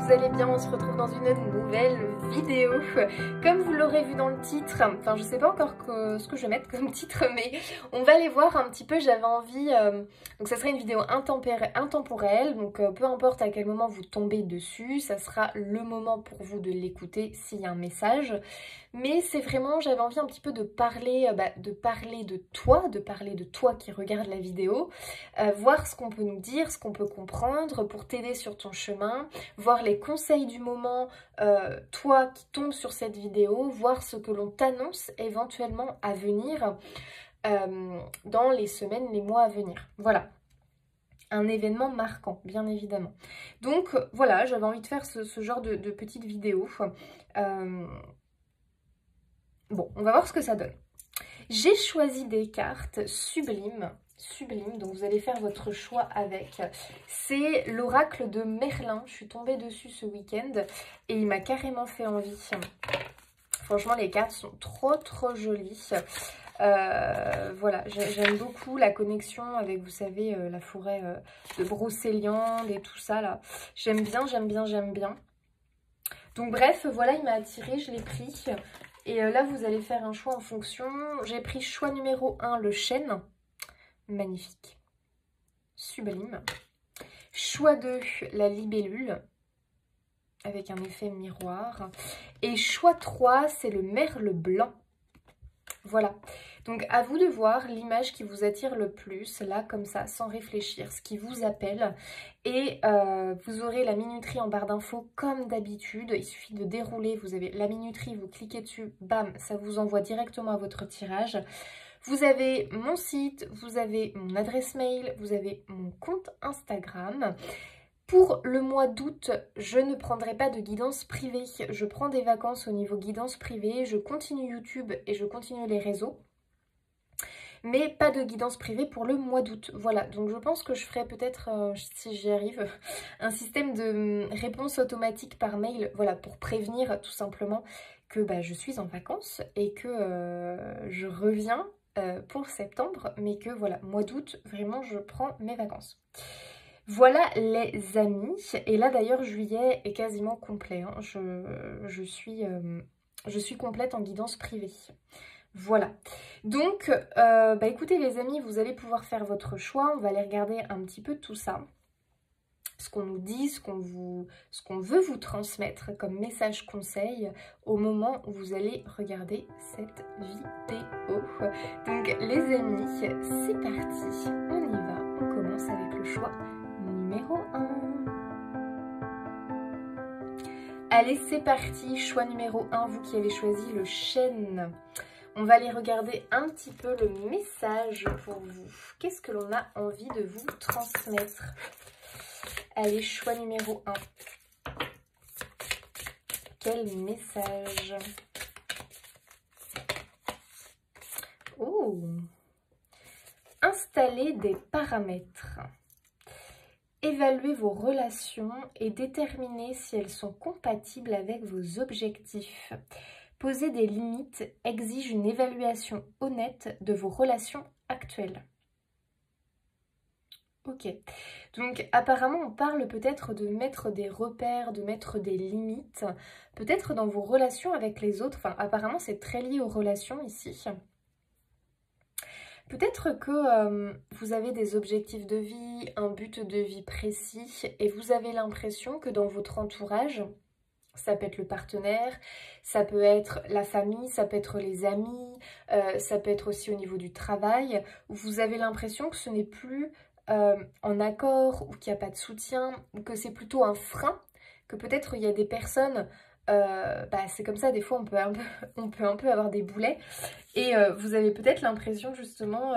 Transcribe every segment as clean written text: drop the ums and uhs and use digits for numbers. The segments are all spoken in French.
vous allez bien, on se retrouve dans une nouvelle vidéo. Comme vous l'aurez vu dans le titre, enfin je sais pas encore ce que je vais mettre comme titre, mais on va aller voir un petit peu, j'avais envie, donc ça sera une vidéo intemporelle, donc peu importe à quel moment vous tombez dessus, ça sera le moment pour vous de l'écouter s'il y a un message. Mais c'est vraiment, j'avais envie un petit peu de parler de toi qui regarde la vidéo, voir ce qu'on peut nous dire, ce qu'on peut comprendre pour t'aider sur ton chemin, voir les conseils du moment, toi qui tombes sur cette vidéo, voir ce que l'on t'annonce éventuellement à venir dans les semaines, les mois à venir. Voilà. Un événement marquant, bien évidemment. Donc voilà, j'avais envie de faire ce genre de petite vidéo. Bon, on va voir ce que ça donne. J'ai choisi des cartes sublimes, donc vous allez faire votre choix avec. C'est l'oracle de Merlin, je suis tombée dessus ce week-end et il m'a carrément fait envie. Franchement, les cartes sont trop jolies. Voilà, j'aime beaucoup la connexion avec, vous savez, la forêt de Brocéliande et tout ça là. J'aime bien. Donc bref, voilà, il m'a attirée, je l'ai pris. Et là, vous allez faire un choix en fonction. J'ai pris choix numéro 1, le chêne. Magnifique. Sublime. Choix 2, la libellule. Avec un effet miroir. Et choix 3, c'est le merle blanc. Voilà. Donc, à vous de voir l'image qui vous attire le plus, là, comme ça, sans réfléchir, ce qui vous appelle. Et vous aurez la minuterie en barre d'infos comme d'habitude. Il suffit de dérouler, vous avez la minuterie, vous cliquez dessus, bam, ça vous envoie directement à votre tirage. Vous avez mon site, vous avez mon adresse mail, vous avez mon compte Instagram. Pour le mois d'août, je ne prendrai pas de guidance privée. Je prends des vacances au niveau guidance privée. Je continue YouTube et je continue les réseaux. Mais pas de guidance privée pour le mois d'août. Voilà, donc je pense que je ferai peut-être, si j'y arrive, un système de réponse automatique par mail. Voilà, pour prévenir tout simplement que je suis en vacances et que je reviens pour septembre. Mais que voilà, mois d'août, vraiment, je prends mes vacances. Voilà les amis, et là d'ailleurs juillet est quasiment complet, hein. Je suis complète en guidance privée. Voilà, donc écoutez les amis, vous allez pouvoir faire votre choix, on va aller regarder un petit peu tout ça. Ce qu'on nous dit, ce qu'on veut vous transmettre comme message conseil au moment où vous allez regarder cette vidéo. Donc les amis, c'est parti, on y va, on commence avec le choix numéro 1. Allez, c'est parti, choix numéro 1, vous qui avez choisi le chêne. On va aller regarder un petit peu le message pour vous. Qu'est-ce que l'on a envie de vous transmettre? Allez, choix numéro 1. Quel message? Oh! Installer des paramètres. Évaluez vos relations et déterminez si elles sont compatibles avec vos objectifs. Poser des limites exige une évaluation honnête de vos relations actuelles. Ok, donc apparemment on parle peut-être de mettre des repères, de mettre des limites, peut-être dans vos relations avec les autres, enfin apparemment c'est très lié aux relations ici. Peut-être que vous avez des objectifs de vie, un but de vie précis et vous avez l'impression que dans votre entourage, ça peut être le partenaire, ça peut être la famille, ça peut être les amis, ça peut être aussi au niveau du travail, où vous avez l'impression que ce n'est plus en accord ou qu'il n'y a pas de soutien, ou que c'est plutôt un frein, que peut-être il y a des personnes... c'est comme ça, des fois on peut un peu avoir des boulets et vous avez peut-être l'impression justement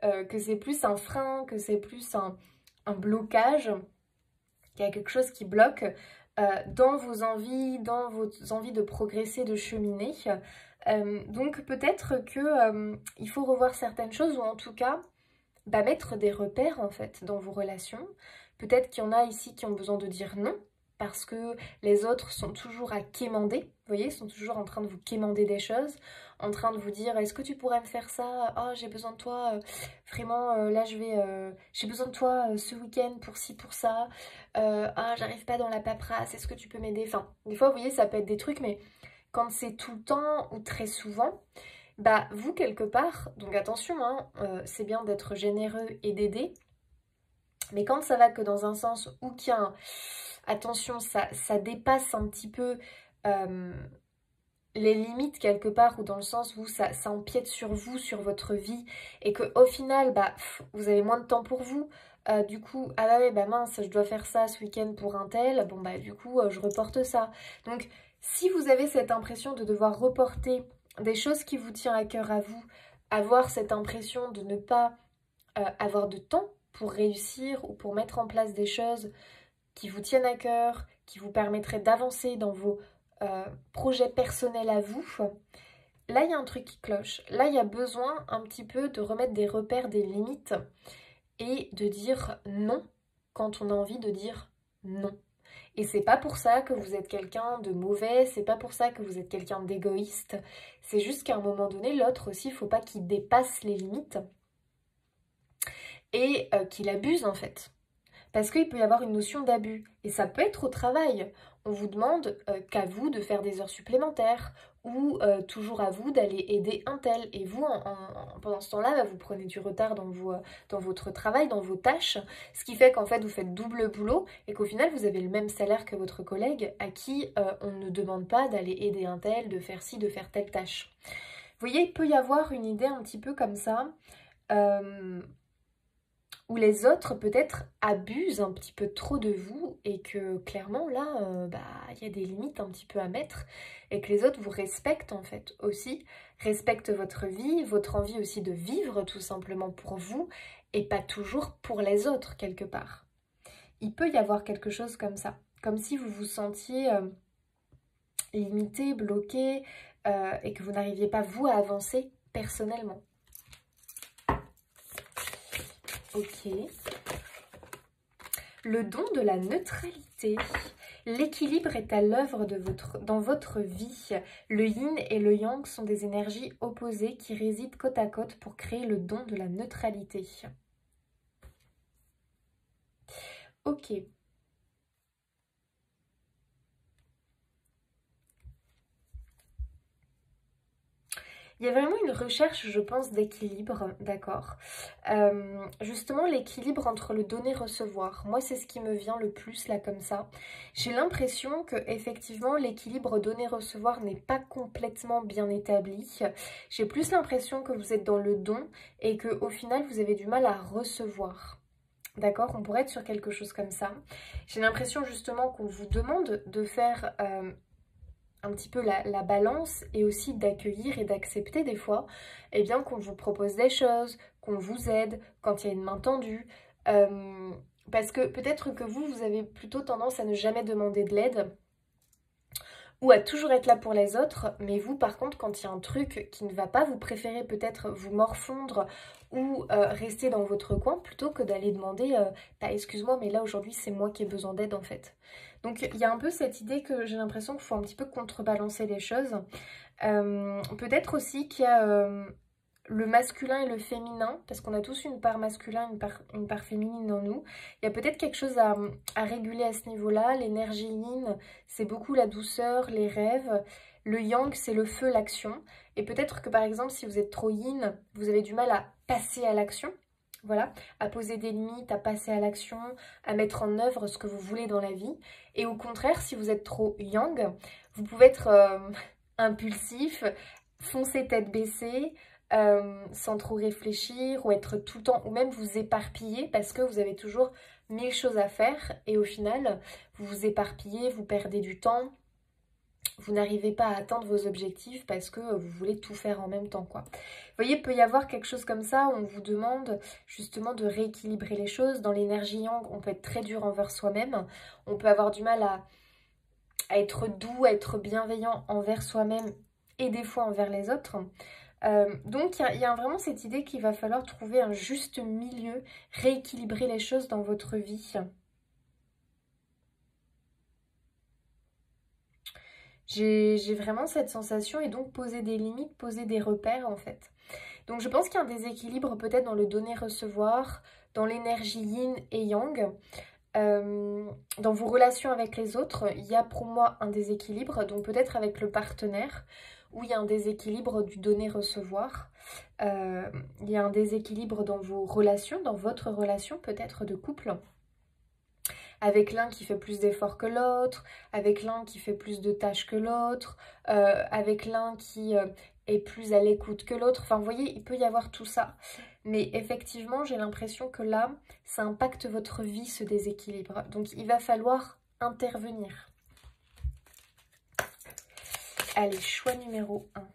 que c'est plus un frein, que c'est plus un blocage, qu'il y a quelque chose qui bloque dans vos envies de progresser, de cheminer. Donc peut-être que il faut revoir certaines choses ou en tout cas mettre des repères en fait dans vos relations. Peut-être qu'il y en a ici qui ont besoin de dire non. parce que les autres sont toujours à quémander, vous voyez, sont toujours en train de vous quémander des choses, en train de vous dire est-ce que tu pourrais me faire ça, oh j'ai besoin de toi, vraiment là j'ai besoin de toi ce week-end pour ci, pour ça, ah j'arrive pas dans la paperasse, est-ce que tu peux m'aider, enfin des fois vous voyez ça peut être des trucs mais quand c'est tout le temps ou très souvent, bah vous quelque part, donc attention hein, c'est bien d'être généreux et d'aider, mais quand ça va que dans un sens où qu'il y a attention, ça dépasse un petit peu les limites quelque part, ou dans le sens où ça empiète sur vous, sur votre vie, et que au final, bah, vous avez moins de temps pour vous. Du coup, ah bah ouais, bah mince, je dois faire ça ce week-end pour un tel, bon bah du coup, je reporte ça. Donc, si vous avez cette impression de devoir reporter des choses qui vous tiennent à cœur à vous, avoir cette impression de ne pas avoir de temps pour réussir ou pour mettre en place des choses qui vous tiennent à cœur, qui vous permettraient d'avancer dans vos projets personnels à vous, là il y a un truc qui cloche. Là il y a besoin un petit peu de remettre des repères, des limites et de dire non quand on a envie de dire non. Et c'est pas pour ça que vous êtes quelqu'un de mauvais, c'est pas pour ça que vous êtes quelqu'un d'égoïste, c'est juste qu'à un moment donné, l'autre aussi, il faut pas qu'il dépasse les limites et qu'il abuse en fait. Parce qu'il peut y avoir une notion d'abus. Et ça peut être au travail. On vous demande qu'à vous de faire des heures supplémentaires ou toujours à vous d'aller aider un tel. Et vous, pendant ce temps-là, bah, vous prenez du retard dans votre travail, dans vos tâches. Ce qui fait qu'en fait, vous faites double boulot et qu'au final, vous avez le même salaire que votre collègue à qui on ne demande pas d'aller aider un tel, de faire ci, de faire telle tâche. Vous voyez, il peut y avoir une idée un petit peu comme ça. Où les autres peut-être abusent un petit peu trop de vous et que clairement là, bah, y a des limites un petit peu à mettre et que les autres vous respectent en fait aussi, respectent votre vie, votre envie aussi de vivre tout simplement pour vous et pas toujours pour les autres quelque part. Il peut y avoir quelque chose comme ça, comme si vous vous sentiez limité, bloqué et que vous n'arriviez pas vous à avancer personnellement. Ok. Le don de la neutralité. L'équilibre est à l'œuvre dans votre vie. Le yin et le yang sont des énergies opposées qui résident côte à côte pour créer le don de la neutralité. Ok. Il y a vraiment une recherche, je pense, d'équilibre, d'accord. Justement, l'équilibre entre le donner-recevoir. Moi, c'est ce qui me vient le plus, là, comme ça. J'ai l'impression que, effectivement, l'équilibre donner-recevoir n'est pas complètement bien établi. J'ai plus l'impression que vous êtes dans le don et qu'au final, vous avez du mal à recevoir. D'accord, on pourrait être sur quelque chose comme ça. J'ai l'impression, justement, qu'on vous demande de faire un petit peu la balance et aussi d'accueillir et d'accepter des fois eh bien qu'on vous propose des choses, qu'on vous aide quand il y a une main tendue. Parce que peut-être que vous avez plutôt tendance à ne jamais demander de l'aide ou à toujours être là pour les autres, mais vous par contre quand il y a un truc qui ne va pas, vous préférez peut-être vous morfondre ou rester dans votre coin plutôt que d'aller demander bah, excuse-moi mais là aujourd'hui c'est moi qui ai besoin d'aide en fait. Donc il y a un peu cette idée que j'ai l'impression qu'il faut un petit peu contrebalancer les choses. Peut-être aussi qu'il y a le masculin et le féminin, parce qu'on a tous une part masculin, une part féminine en nous. Il y a peut-être quelque chose à réguler à ce niveau-là. L'énergie yin, c'est beaucoup la douceur, les rêves. Le yang, c'est le feu, l'action. Et peut-être que par exemple, si vous êtes trop yin, vous avez du mal à passer à l'action. Voilà, à poser des limites, à passer à l'action, à mettre en œuvre ce que vous voulez dans la vie. Et au contraire, si vous êtes trop yang, vous pouvez être impulsif, foncer tête baissée, sans trop réfléchir ou être tout le temps, ou même vous éparpiller parce que vous avez toujours 1000 choses à faire et au final, vous vous éparpillez, vous perdez du temps, vous n'arrivez pas à atteindre vos objectifs parce que vous voulez tout faire en même temps, quoi. Vous voyez, il peut y avoir quelque chose comme ça où on vous demande justement de rééquilibrer les choses. Dans l'énergie yang, on peut être très dur envers soi-même, on peut avoir du mal à être doux, à être bienveillant envers soi-même et des fois envers les autres. Donc il y a vraiment cette idée qu'il va falloir trouver un juste milieu, rééquilibrer les choses dans votre vie. J'ai vraiment cette sensation et donc poser des limites, poser des repères en fait. Donc je pense qu'il y a un déséquilibre peut-être dans le donner-recevoir, dans l'énergie yin et yang. Dans vos relations avec les autres, il y a pour moi un déséquilibre, donc peut-être avec le partenaire, où il y a un déséquilibre du donner-recevoir. Il y a un déséquilibre dans vos relations, dans votre relation peut-être de couple, avec l'un qui fait plus d'efforts que l'autre, avec l'un qui fait plus de tâches que l'autre, avec l'un qui est plus à l'écoute que l'autre. Enfin, vous voyez, il peut y avoir tout ça. Mais effectivement, j'ai l'impression que là, ça impacte votre vie, ce déséquilibre. Donc, il va falloir intervenir. Allez, choix numéro 1.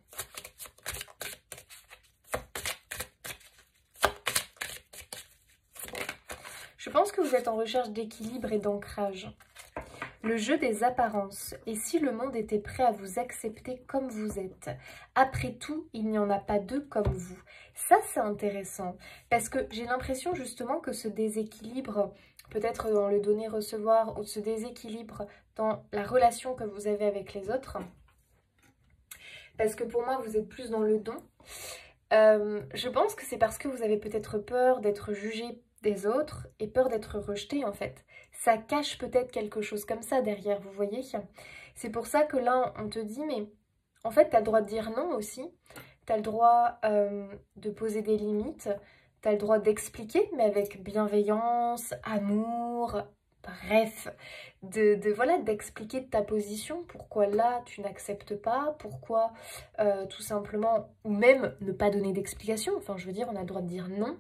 Je pense que vous êtes en recherche d'équilibre et d'ancrage. Le jeu des apparences. Et si le monde était prêt à vous accepter comme vous êtes? Après tout, il n'y en a pas deux comme vous. Ça, c'est intéressant. Parce que j'ai l'impression justement que ce déséquilibre, peut-être dans le donner-recevoir, ou ce déséquilibre dans la relation que vous avez avec les autres, parce que pour moi, vous êtes plus dans le don. Je pense que c'est parce que vous avez peut-être peur d'être jugé des autres et peur d'être rejeté en fait. Ça cache peut-être quelque chose comme ça derrière, vous voyez. C'est pour ça que là, on te dit, mais en fait, tu as le droit de dire non aussi. Tu as le droit de poser des limites. Tu as le droit d'expliquer, mais avec bienveillance, amour, bref. Voilà, d'expliquer ta position. Pourquoi là, tu n'acceptes pas. Pourquoi, tout simplement, ou même ne pas donner d'explication. Enfin, je veux dire, on a le droit de dire non.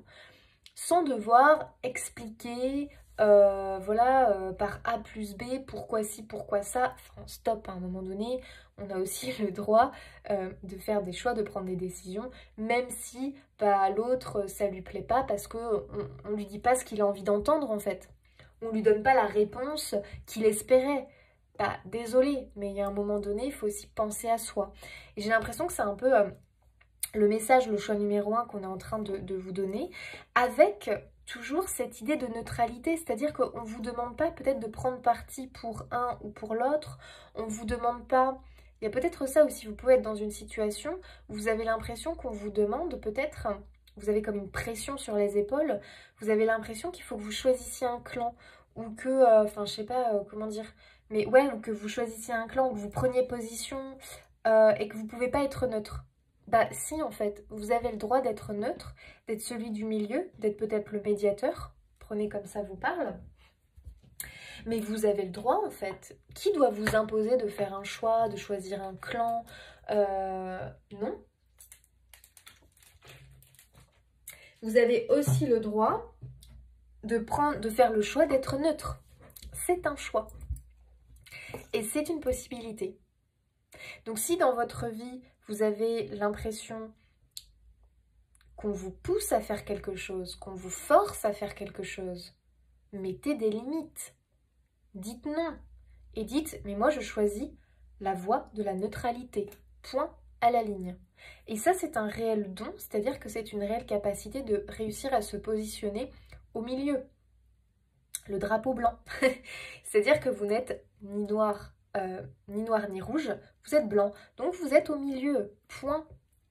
Sans devoir expliquer, voilà, par A plus B, pourquoi ci, pourquoi ça. Enfin, stop, à un moment donné, on a aussi le droit de faire des choix, de prendre des décisions, même si bah, l'autre, ça lui plaît pas, parce qu'on ne lui dit pas ce qu'il a envie d'entendre, en fait. On lui donne pas la réponse qu'il espérait. Bah, désolé, mais il y a un moment donné, il faut aussi penser à soi. Et j'ai l'impression que c'est un peu... le message, le choix numéro 1 qu'on est en train de vous donner, avec toujours cette idée de neutralité, c'est-à-dire qu'on ne vous demande pas peut-être de prendre parti pour un ou pour l'autre, on ne vous demande pas, il y a peut-être ça aussi, vous pouvez être dans une situation où vous avez l'impression qu'on vous demande peut-être, vous avez comme une pression sur les épaules, vous avez l'impression qu'il faut que vous choisissiez un clan, ou que, enfin je sais pas comment dire, mais ouais, ou que vous choisissiez un clan, ou que vous preniez position, et que vous ne pouvez pas être neutre. Bah si en fait, vous avez le droit d'être neutre, d'être celui du milieu, d'être peut-être le médiateur, prenez comme ça vous parle. Mais vous avez le droit en fait. Qui doit vous imposer de faire un choix, de choisir un clan? Non. Vous avez aussi le droit de faire le choix d'être neutre. C'est un choix. Et c'est une possibilité. Donc si dans votre vie, vous avez l'impression qu'on vous pousse à faire quelque chose, qu'on vous force à faire quelque chose, mettez des limites. Dites non. Et dites, mais moi je choisis la voie de la neutralité. Point à la ligne. Et ça, c'est un réel don, c'est-à-dire que c'est une réelle capacité de réussir à se positionner au milieu. Le drapeau blanc. C'est-à-dire que vous n'êtes ni noir ni rouge, vous êtes blanc. Donc vous êtes au milieu. Point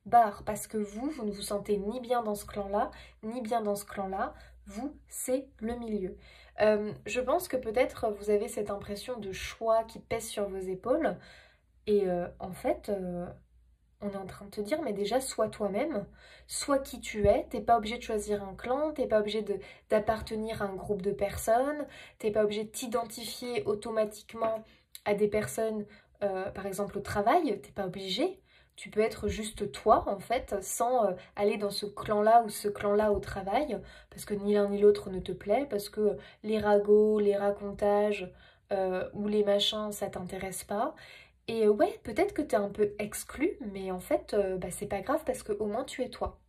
barre. Parce que vous ne vous sentez ni bien dans ce clan-là, ni bien dans ce clan-là. Vous, c'est le milieu. Je pense que peut-être vous avez cette impression de choix qui pèse sur vos épaules. Et en fait, on est en train de te dire, mais déjà, sois toi-même, sois qui tu es. T'es pas obligé de choisir un clan, t'es pas obligé d'appartenir à un groupe de personnes, t'es pas obligé de t'identifier automatiquement à des personnes, par exemple au travail, t'es pas obligé. Tu peux être juste toi, en fait, sans aller dans ce clan-là ou ce clan-là au travail, parce que ni l'un ni l'autre ne te plaît, parce que les ragots, les racontages ou les machins, ça t'intéresse pas. Et ouais, peut-être que tu es un peu exclu, mais en fait, bah, c'est pas grave parce qu'au moins tu es toi.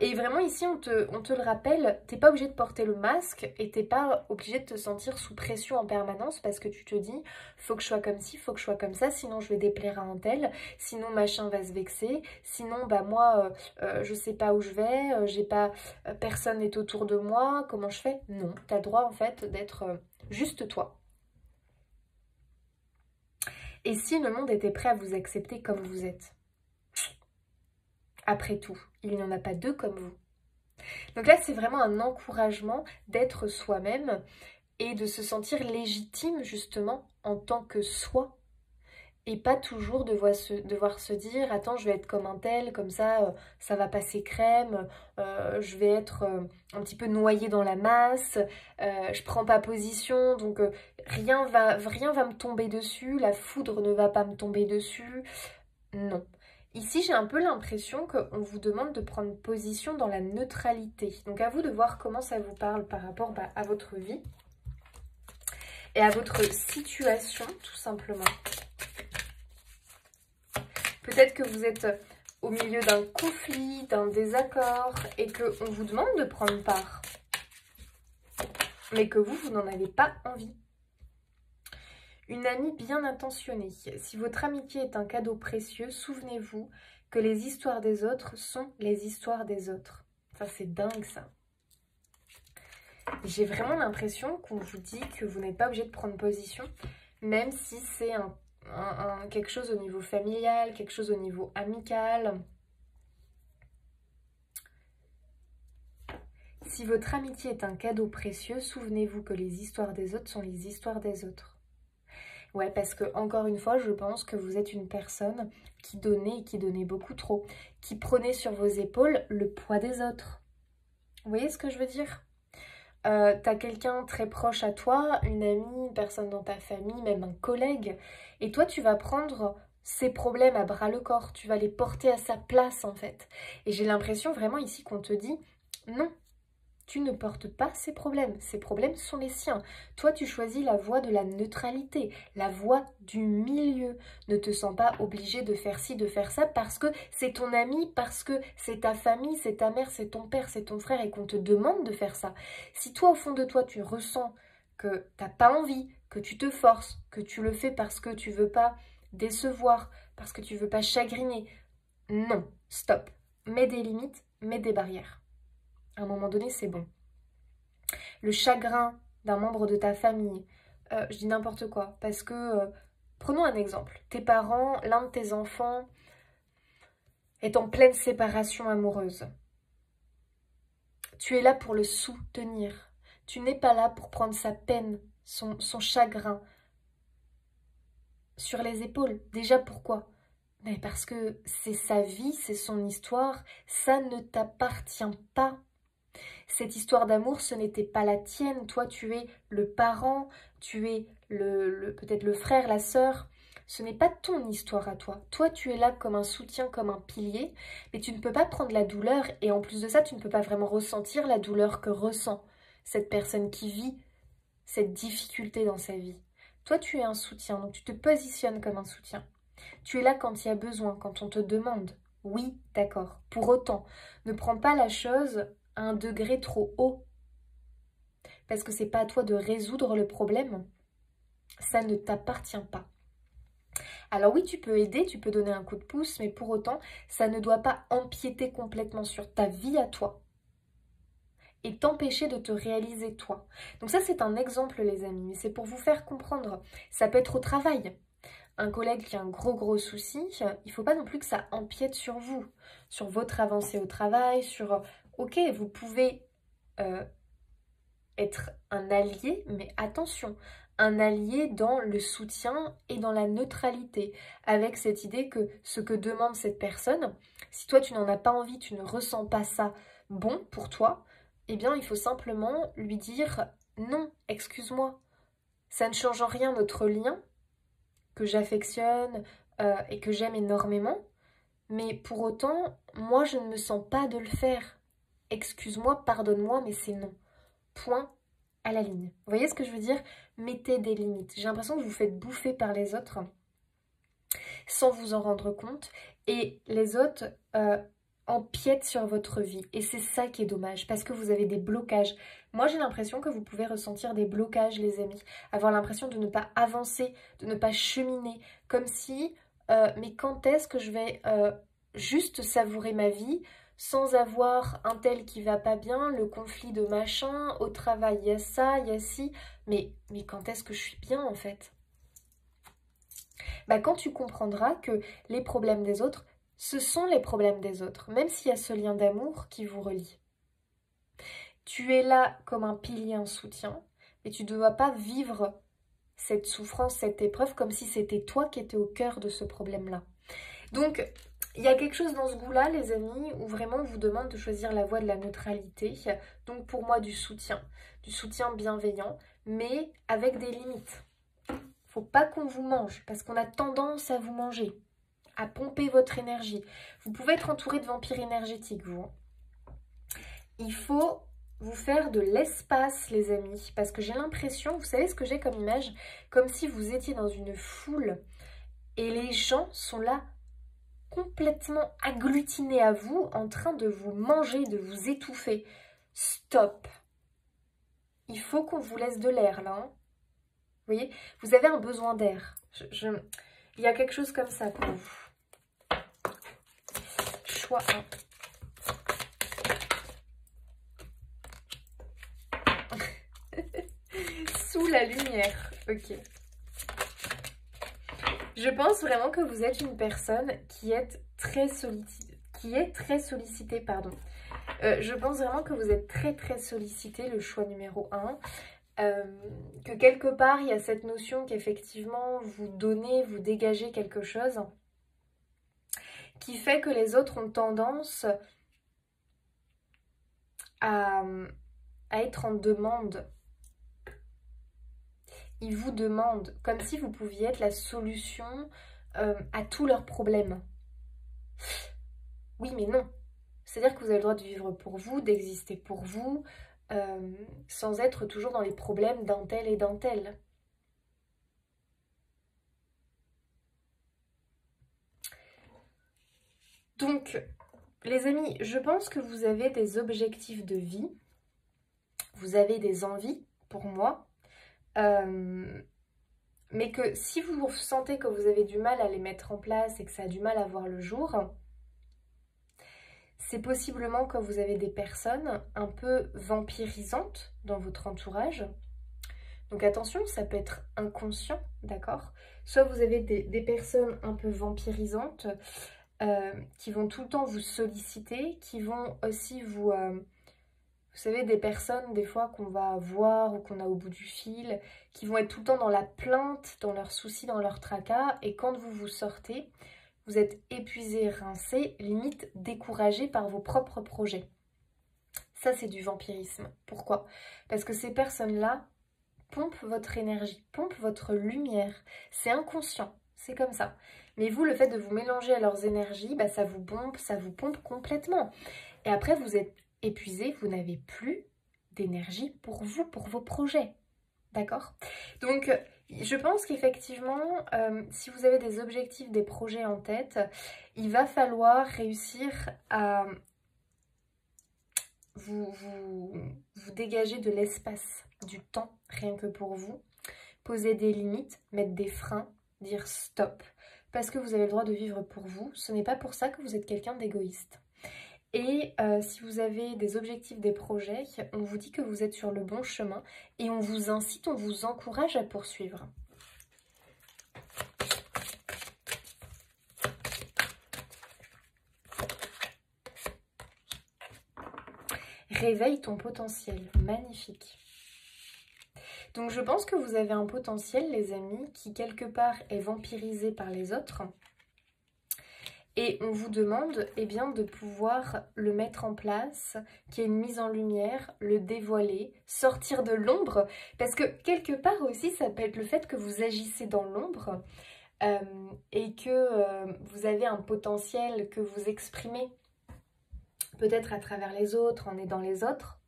Et vraiment ici, on te le rappelle, t'es pas obligé de porter le masque et t'es pas obligé de te sentir sous pression en permanence parce que tu te dis, faut que je sois comme ci, faut que je sois comme ça, sinon je vais déplaire à un tel, sinon machin va se vexer, sinon bah moi, je sais pas où je vais, j'ai pas, personne n'est autour de moi, comment je fais? Non, t'as le droit en fait d'être juste toi. Et si le monde était prêt à vous accepter comme vous êtes? Après tout, il n'y en a pas deux comme vous. Donc là, c'est vraiment un encouragement d'être soi-même et de se sentir légitime justement en tant que soi. Et pas toujours devoir se dire « Attends, je vais être comme un tel, comme ça, ça va passer crème, je vais être un petit peu noyée dans la masse, je prends pas position, donc rien va me tomber dessus, la foudre ne va pas me tomber dessus. » Non. Ici, j'ai un peu l'impression qu'on vous demande de prendre position dans la neutralité. Donc à vous de voir comment ça vous parle par rapport à votre vie et à votre situation, tout simplement. Peut-être que vous êtes au milieu d'un conflit, d'un désaccord et qu'on vous demande de prendre part. Mais que vous n'en avez pas envie. Une amie bien intentionnée. Si votre amitié est un cadeau précieux, souvenez-vous que les histoires des autres sont les histoires des autres. Ça, c'est dingue, ça. J'ai vraiment l'impression qu'on vous dit que vous n'êtes pas obligé de prendre position, même si c'est quelque chose au niveau familial, quelque chose au niveau amical. Si votre amitié est un cadeau précieux, souvenez-vous que les histoires des autres sont les histoires des autres. Ouais, parce que, encore une fois, je pense que vous êtes une personne qui donnait et qui donnait beaucoup trop, qui prenait sur vos épaules le poids des autres. Vous voyez ce que je veux dire? T'as quelqu'un très proche à toi, une amie, une personne dans ta famille, même un collègue, et toi tu vas prendre ses problèmes à bras le corps, tu vas les porter à sa place en fait. Et j'ai l'impression vraiment ici qu'on te dit non, tu ne portes pas ces problèmes sont les siens. Toi tu choisis la voie de la neutralité, la voie du milieu. Ne te sens pas obligé de faire ci, de faire ça parce que c'est ton ami, parce que c'est ta famille, c'est ta mère, c'est ton père, c'est ton frère et qu'on te demande de faire ça. Si toi au fond de toi tu ressens que t'as pas envie, que tu te forces, que tu le fais parce que tu veux pas décevoir, parce que tu veux pas chagriner, non, stop. Mets des limites, mets des barrières. À un moment donné, c'est bon. Le chagrin d'un membre de ta famille, je dis n'importe quoi, parce que, prenons un exemple. Tes parents, l'un de tes enfants est en pleine séparation amoureuse. Tu es là pour le soutenir. Tu n'es pas là pour prendre sa peine, son chagrin sur les épaules. Déjà, pourquoi ? Mais parce que c'est sa vie, c'est son histoire, ça ne t'appartient pas. Cette histoire d'amour, ce n'était pas la tienne. Toi, tu es le parent, tu es peut-être le frère, la sœur. Ce n'est pas ton histoire à toi. Toi, tu es là comme un soutien, comme un pilier, mais tu ne peux pas prendre la douleur et en plus de ça, tu ne peux pas vraiment ressentir la douleur que ressent cette personne qui vit cette difficulté dans sa vie. Toi, tu es un soutien, donc tu te positionnes comme un soutien. Tu es là quand il y a besoin, quand on te demande. Oui, d'accord. Pour autant, ne prends pas la chose à un degré trop haut. Parce que c'est pas à toi de résoudre le problème. Ça ne t'appartient pas. Alors oui, tu peux aider, tu peux donner un coup de pouce, mais pour autant, ça ne doit pas empiéter complètement sur ta vie à toi et t'empêcher de te réaliser toi. Donc ça, c'est un exemple, les amis, mais c'est pour vous faire comprendre. Ça peut être au travail. Un collègue qui a un gros souci, il ne faut pas non plus que ça empiète sur vous, sur votre avancée au travail, sur... Ok, vous pouvez être un allié, mais attention, un allié dans le soutien et dans la neutralité, avec cette idée que ce que demande cette personne, si toi tu n'en as pas envie, tu ne ressens pas ça bon pour toi, eh bien il faut simplement lui dire non, excuse-moi, ça ne change en rien notre lien, que j'affectionne et que j'aime énormément, mais pour autant, moi je ne me sens pas de le faire. Excuse-moi, pardonne-moi, mais c'est non. Point à la ligne. Vous voyez ce que je veux dire? Mettez des limites. J'ai l'impression que vous vous faites bouffer par les autres sans vous en rendre compte et les autres empiètent sur votre vie. Et c'est ça qui est dommage parce que vous avez des blocages. Moi, j'ai l'impression que vous pouvez ressentir des blocages, les amis. Avoir l'impression de ne pas avancer, de ne pas cheminer. Comme si, mais quand est-ce que je vais juste savourer ma vie sans avoir un tel qui va pas bien, le conflit de machin, au travail il y a ça, il y a ci, mais quand est-ce que je suis bien en fait? bah, quand tu comprendras que les problèmes des autres, ce sont les problèmes des autres, même s'il y a ce lien d'amour qui vous relie. Tu es là comme un pilier, un soutien, mais tu ne dois pas vivre cette souffrance, cette épreuve, comme si c'était toi qui étais au cœur de ce problème-là. Donc, il y a quelque chose dans ce goût-là, les amis, où vraiment on vous demande de choisir la voie de la neutralité. Donc pour moi, du soutien bienveillant, mais avec des limites. Faut pas qu'on vous mange, parce qu'on a tendance à vous manger, à pomper votre énergie. Vous pouvez être entouré de vampires énergétiques, vous. Il faut vous faire de l'espace, les amis, parce que j'ai l'impression, vous savez ce que j'ai comme image? Comme si vous étiez dans une foule et les gens sont là complètement agglutinés à vous, en train de vous manger, de vous étouffer. Stop! Il faut qu'on vous laisse de l'air, là. Hein. Vous voyez? Vous avez un besoin d'air. Il y a quelque chose comme ça pour vous. Choix 1. Sous la lumière. Ok. Je pense vraiment que vous êtes une personne qui est très sollicitée, pardon. Je pense vraiment que vous êtes très sollicité, le choix numéro 1. Que quelque part, il y a cette notion qu'effectivement, vous donnez, vous dégagez quelque chose qui fait que les autres ont tendance à être en demande. Ils vous demandent, comme si vous pouviez être la solution à tous leurs problèmes. Oui, mais non. C'est-à-dire que vous avez le droit de vivre pour vous, d'exister pour vous, sans être toujours dans les problèmes d'un tel et d'un tel. Donc, les amis, je pense que vous avez des objectifs de vie, vous avez des envies, pour moi, mais que si vous sentez que vous avez du mal à les mettre en place et que ça a du mal à voir le jour, c'est possiblement que vous avez des personnes un peu vampirisantes dans votre entourage. Donc attention, ça peut être inconscient, d'accord? Soit vous avez des personnes un peu vampirisantes qui vont tout le temps vous solliciter, qui vont aussi vous... vous savez, des personnes, des fois, qu'on va voir ou qu'on a au bout du fil, qui vont être tout le temps dans la plainte, dans leurs soucis, dans leur tracas, et quand vous vous sortez, vous êtes épuisé, rincé, limite découragé par vos propres projets. Ça, c'est du vampirisme. Pourquoi? Parce que ces personnes-là pompent votre énergie, pompent votre lumière. C'est inconscient, c'est comme ça. Mais vous, le fait de vous mélanger à leurs énergies, bah, ça vous pompe complètement. Et après, vous êtes épuisé, vous n'avez plus d'énergie pour vous, pour vos projets. D'accord? Donc, je pense qu'effectivement, si vous avez des objectifs, des projets en tête, il va falloir réussir à vous dégager de l'espace, du temps, rien que pour vous. Poser des limites, mettre des freins, dire stop. Parce que vous avez le droit de vivre pour vous. Ce n'est pas pour ça que vous êtes quelqu'un d'égoïste. Et si vous avez des objectifs, des projets, on vous dit que vous êtes sur le bon chemin et on vous incite, on vous encourage à poursuivre. Réveille ton potentiel. Magnifique. Donc je pense que vous avez un potentiel, les amis, qui quelque part est vampirisé par les autres. Et on vous demande eh bien, de pouvoir le mettre en place, qu'il y ait une mise en lumière, le dévoiler, sortir de l'ombre. Parce que quelque part aussi, ça peut être le fait que vous agissez dans l'ombre et que vous avez un potentiel que vous exprimez peut-être à travers les autres, en aidant les autres.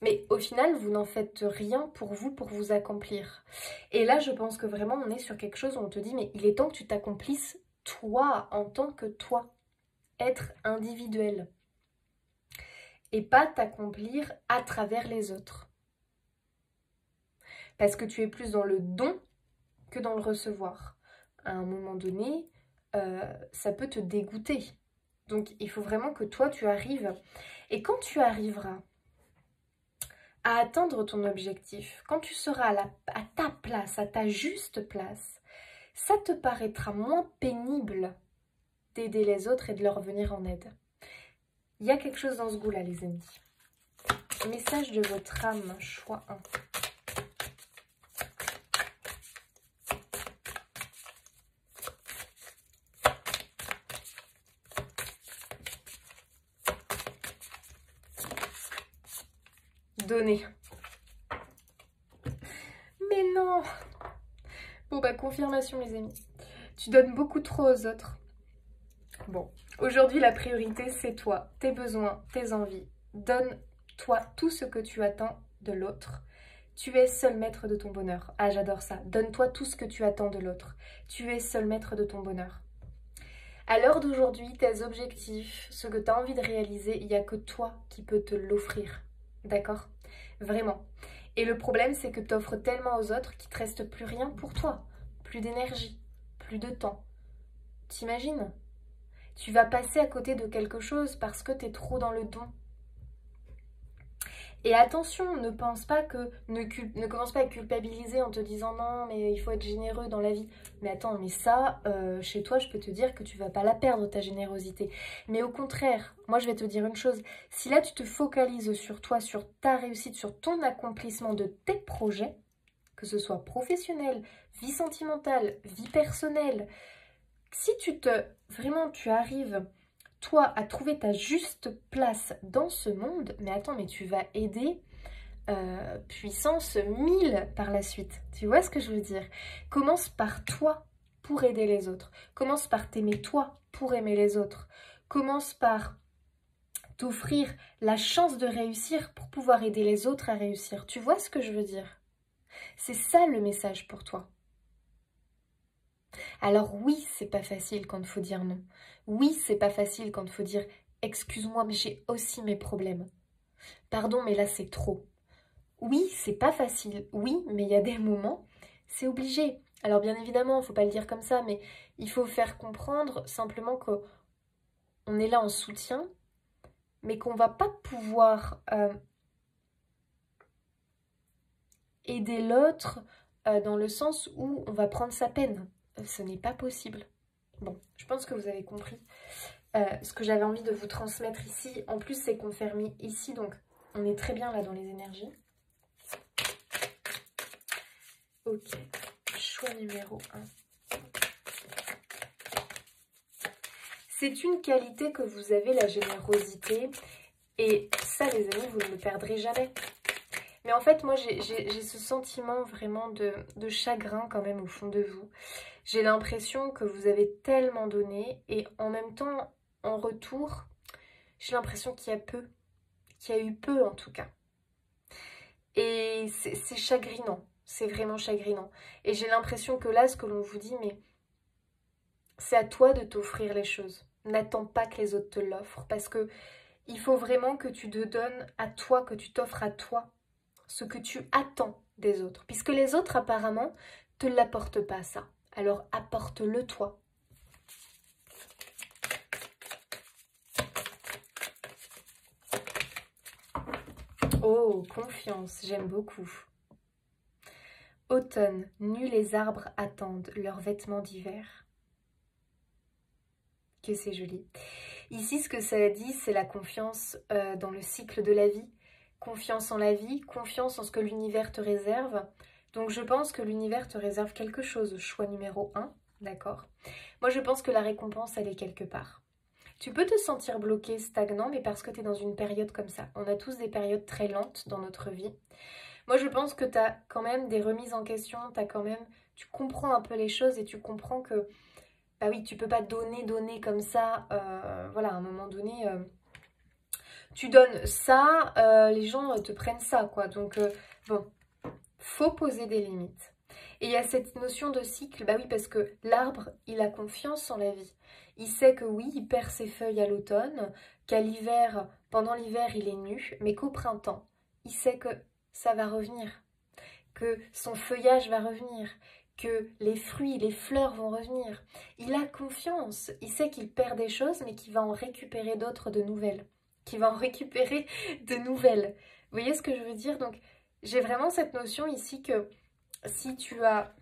Mais au final, vous n'en faites rien pour vous accomplir. Et là, je pense que vraiment, on est sur quelque chose où on te dit, mais il est temps que tu t'accomplisses toi, en tant que toi. Être individuel. Et pas t'accomplir à travers les autres. Parce que tu es plus dans le don que dans le recevoir. À un moment donné, ça peut te dégoûter. Donc, il faut vraiment que toi, tu arrives. Et quand tu arriveras à atteindre ton objectif, quand tu seras à ta place, à ta juste place, ça te paraîtra moins pénible d'aider les autres et de leur venir en aide. Il y a quelque chose dans ce goût-là, les amis. Message de votre âme, choix 1. Donner. Mais non! Bon bah confirmation les amis. Tu donnes beaucoup trop aux autres. Bon, aujourd'hui la priorité c'est toi, tes besoins, tes envies. Donne-toi tout ce que tu attends de l'autre. Tu es seul maître de ton bonheur. Ah j'adore ça. Donne-toi tout ce que tu attends de l'autre. Tu es seul maître de ton bonheur. À l'heure d'aujourd'hui, tes objectifs, ce que tu as envie de réaliser, il n'y a que toi qui peux te l'offrir. D'accord? Vraiment. Et le problème, c'est que tu offres tellement aux autres qu'il ne te reste plus rien pour toi. Plus d'énergie, plus de temps. T'imagines? Tu vas passer à côté de quelque chose parce que tu es trop dans le don. Et attention, ne commence pas à culpabiliser en te disant non, mais il faut être généreux dans la vie. Mais attends, mais ça, chez toi, je peux te dire que tu vas pas la perdre, ta générosité. Mais au contraire, moi je vais te dire une chose, si là tu te focalises sur toi, sur ta réussite, sur ton accomplissement de tes projets, que ce soit professionnel, vie sentimentale, vie personnelle, si vraiment tu arrives toi à trouver ta juste place dans ce monde, mais attends, mais tu vas aider puissance 1000 par la suite. Tu vois ce que je veux dire? Commence par toi pour aider les autres. Commence par t'aimer toi pour aimer les autres. Commence par t'offrir la chance de réussir pour pouvoir aider les autres à réussir. Tu vois ce que je veux dire? C'est ça le message pour toi. Alors oui, c'est pas facile quand il faut dire non. Oui, c'est pas facile quand il faut dire « Excuse-moi, mais j'ai aussi mes problèmes. Pardon, mais là, c'est trop. » Oui, c'est pas facile. Oui, mais il y a des moments, c'est obligé. Alors bien évidemment, il faut pas le dire comme ça, mais il faut faire comprendre simplement qu'on est là en soutien, mais qu'on va pas pouvoir aider l'autre dans le sens où on va prendre sa peine. Ce n'est pas possible. Bon, je pense que vous avez compris ce que j'avais envie de vous transmettre ici. En plus, c'est confirmé ici, donc on est très bien là dans les énergies. Ok, choix numéro 1. C'est une qualité que vous avez, la générosité. Et ça, les amis, vous ne le perdrez jamais. Mais en fait, moi, j'ai ce sentiment vraiment de chagrin quand même au fond de vous. J'ai l'impression que vous avez tellement donné et en même temps, en retour, j'ai l'impression qu'il y a eu peu en tout cas. Et c'est chagrinant, c'est vraiment chagrinant. Et j'ai l'impression que là, ce que l'on vous dit, mais c'est à toi de t'offrir les choses. N'attends pas que les autres te l'offrent parce que il faut vraiment que tu te donnes à toi, que tu t'offres à toi ce que tu attends des autres. Puisque les autres, apparemment, te l'apportent pas, ça. Alors, apporte-le toi. Oh, confiance, j'aime beaucoup. Automne, nus les arbres attendent leurs vêtements d'hiver. Que c'est joli. Ici, ce que ça dit, c'est la confiance dans le cycle de la vie. Confiance en la vie, confiance en ce que l'univers te réserve. Donc je pense que l'univers te réserve quelque chose, choix numéro 1, d'accord? Moi je pense que la récompense, elle est quelque part. Tu peux te sentir bloqué, stagnant, mais parce que tu es dans une période comme ça. On a tous des périodes très lentes dans notre vie. Moi je pense que tu as quand même des remises en question, tu comprends un peu les choses et tu comprends que, bah oui, tu peux pas donner comme ça, voilà, à un moment donné... tu donnes ça, les gens te prennent ça, quoi. Donc, bon, faut poser des limites. Et il y a cette notion de cycle, bah oui, parce que l'arbre, il a confiance en la vie. Il sait que oui, il perd ses feuilles à l'automne, qu'à l'hiver, pendant l'hiver, il est nu, mais qu'au printemps, il sait que ça va revenir, que son feuillage va revenir, que les fruits, les fleurs vont revenir. Il a confiance, il sait qu'il perd des choses, mais qu'il va en récupérer d'autres de nouvelles. Qui va en récupérer de nouvelles. Vous voyez ce que je veux dire? Donc, j'ai vraiment cette notion ici que si tu as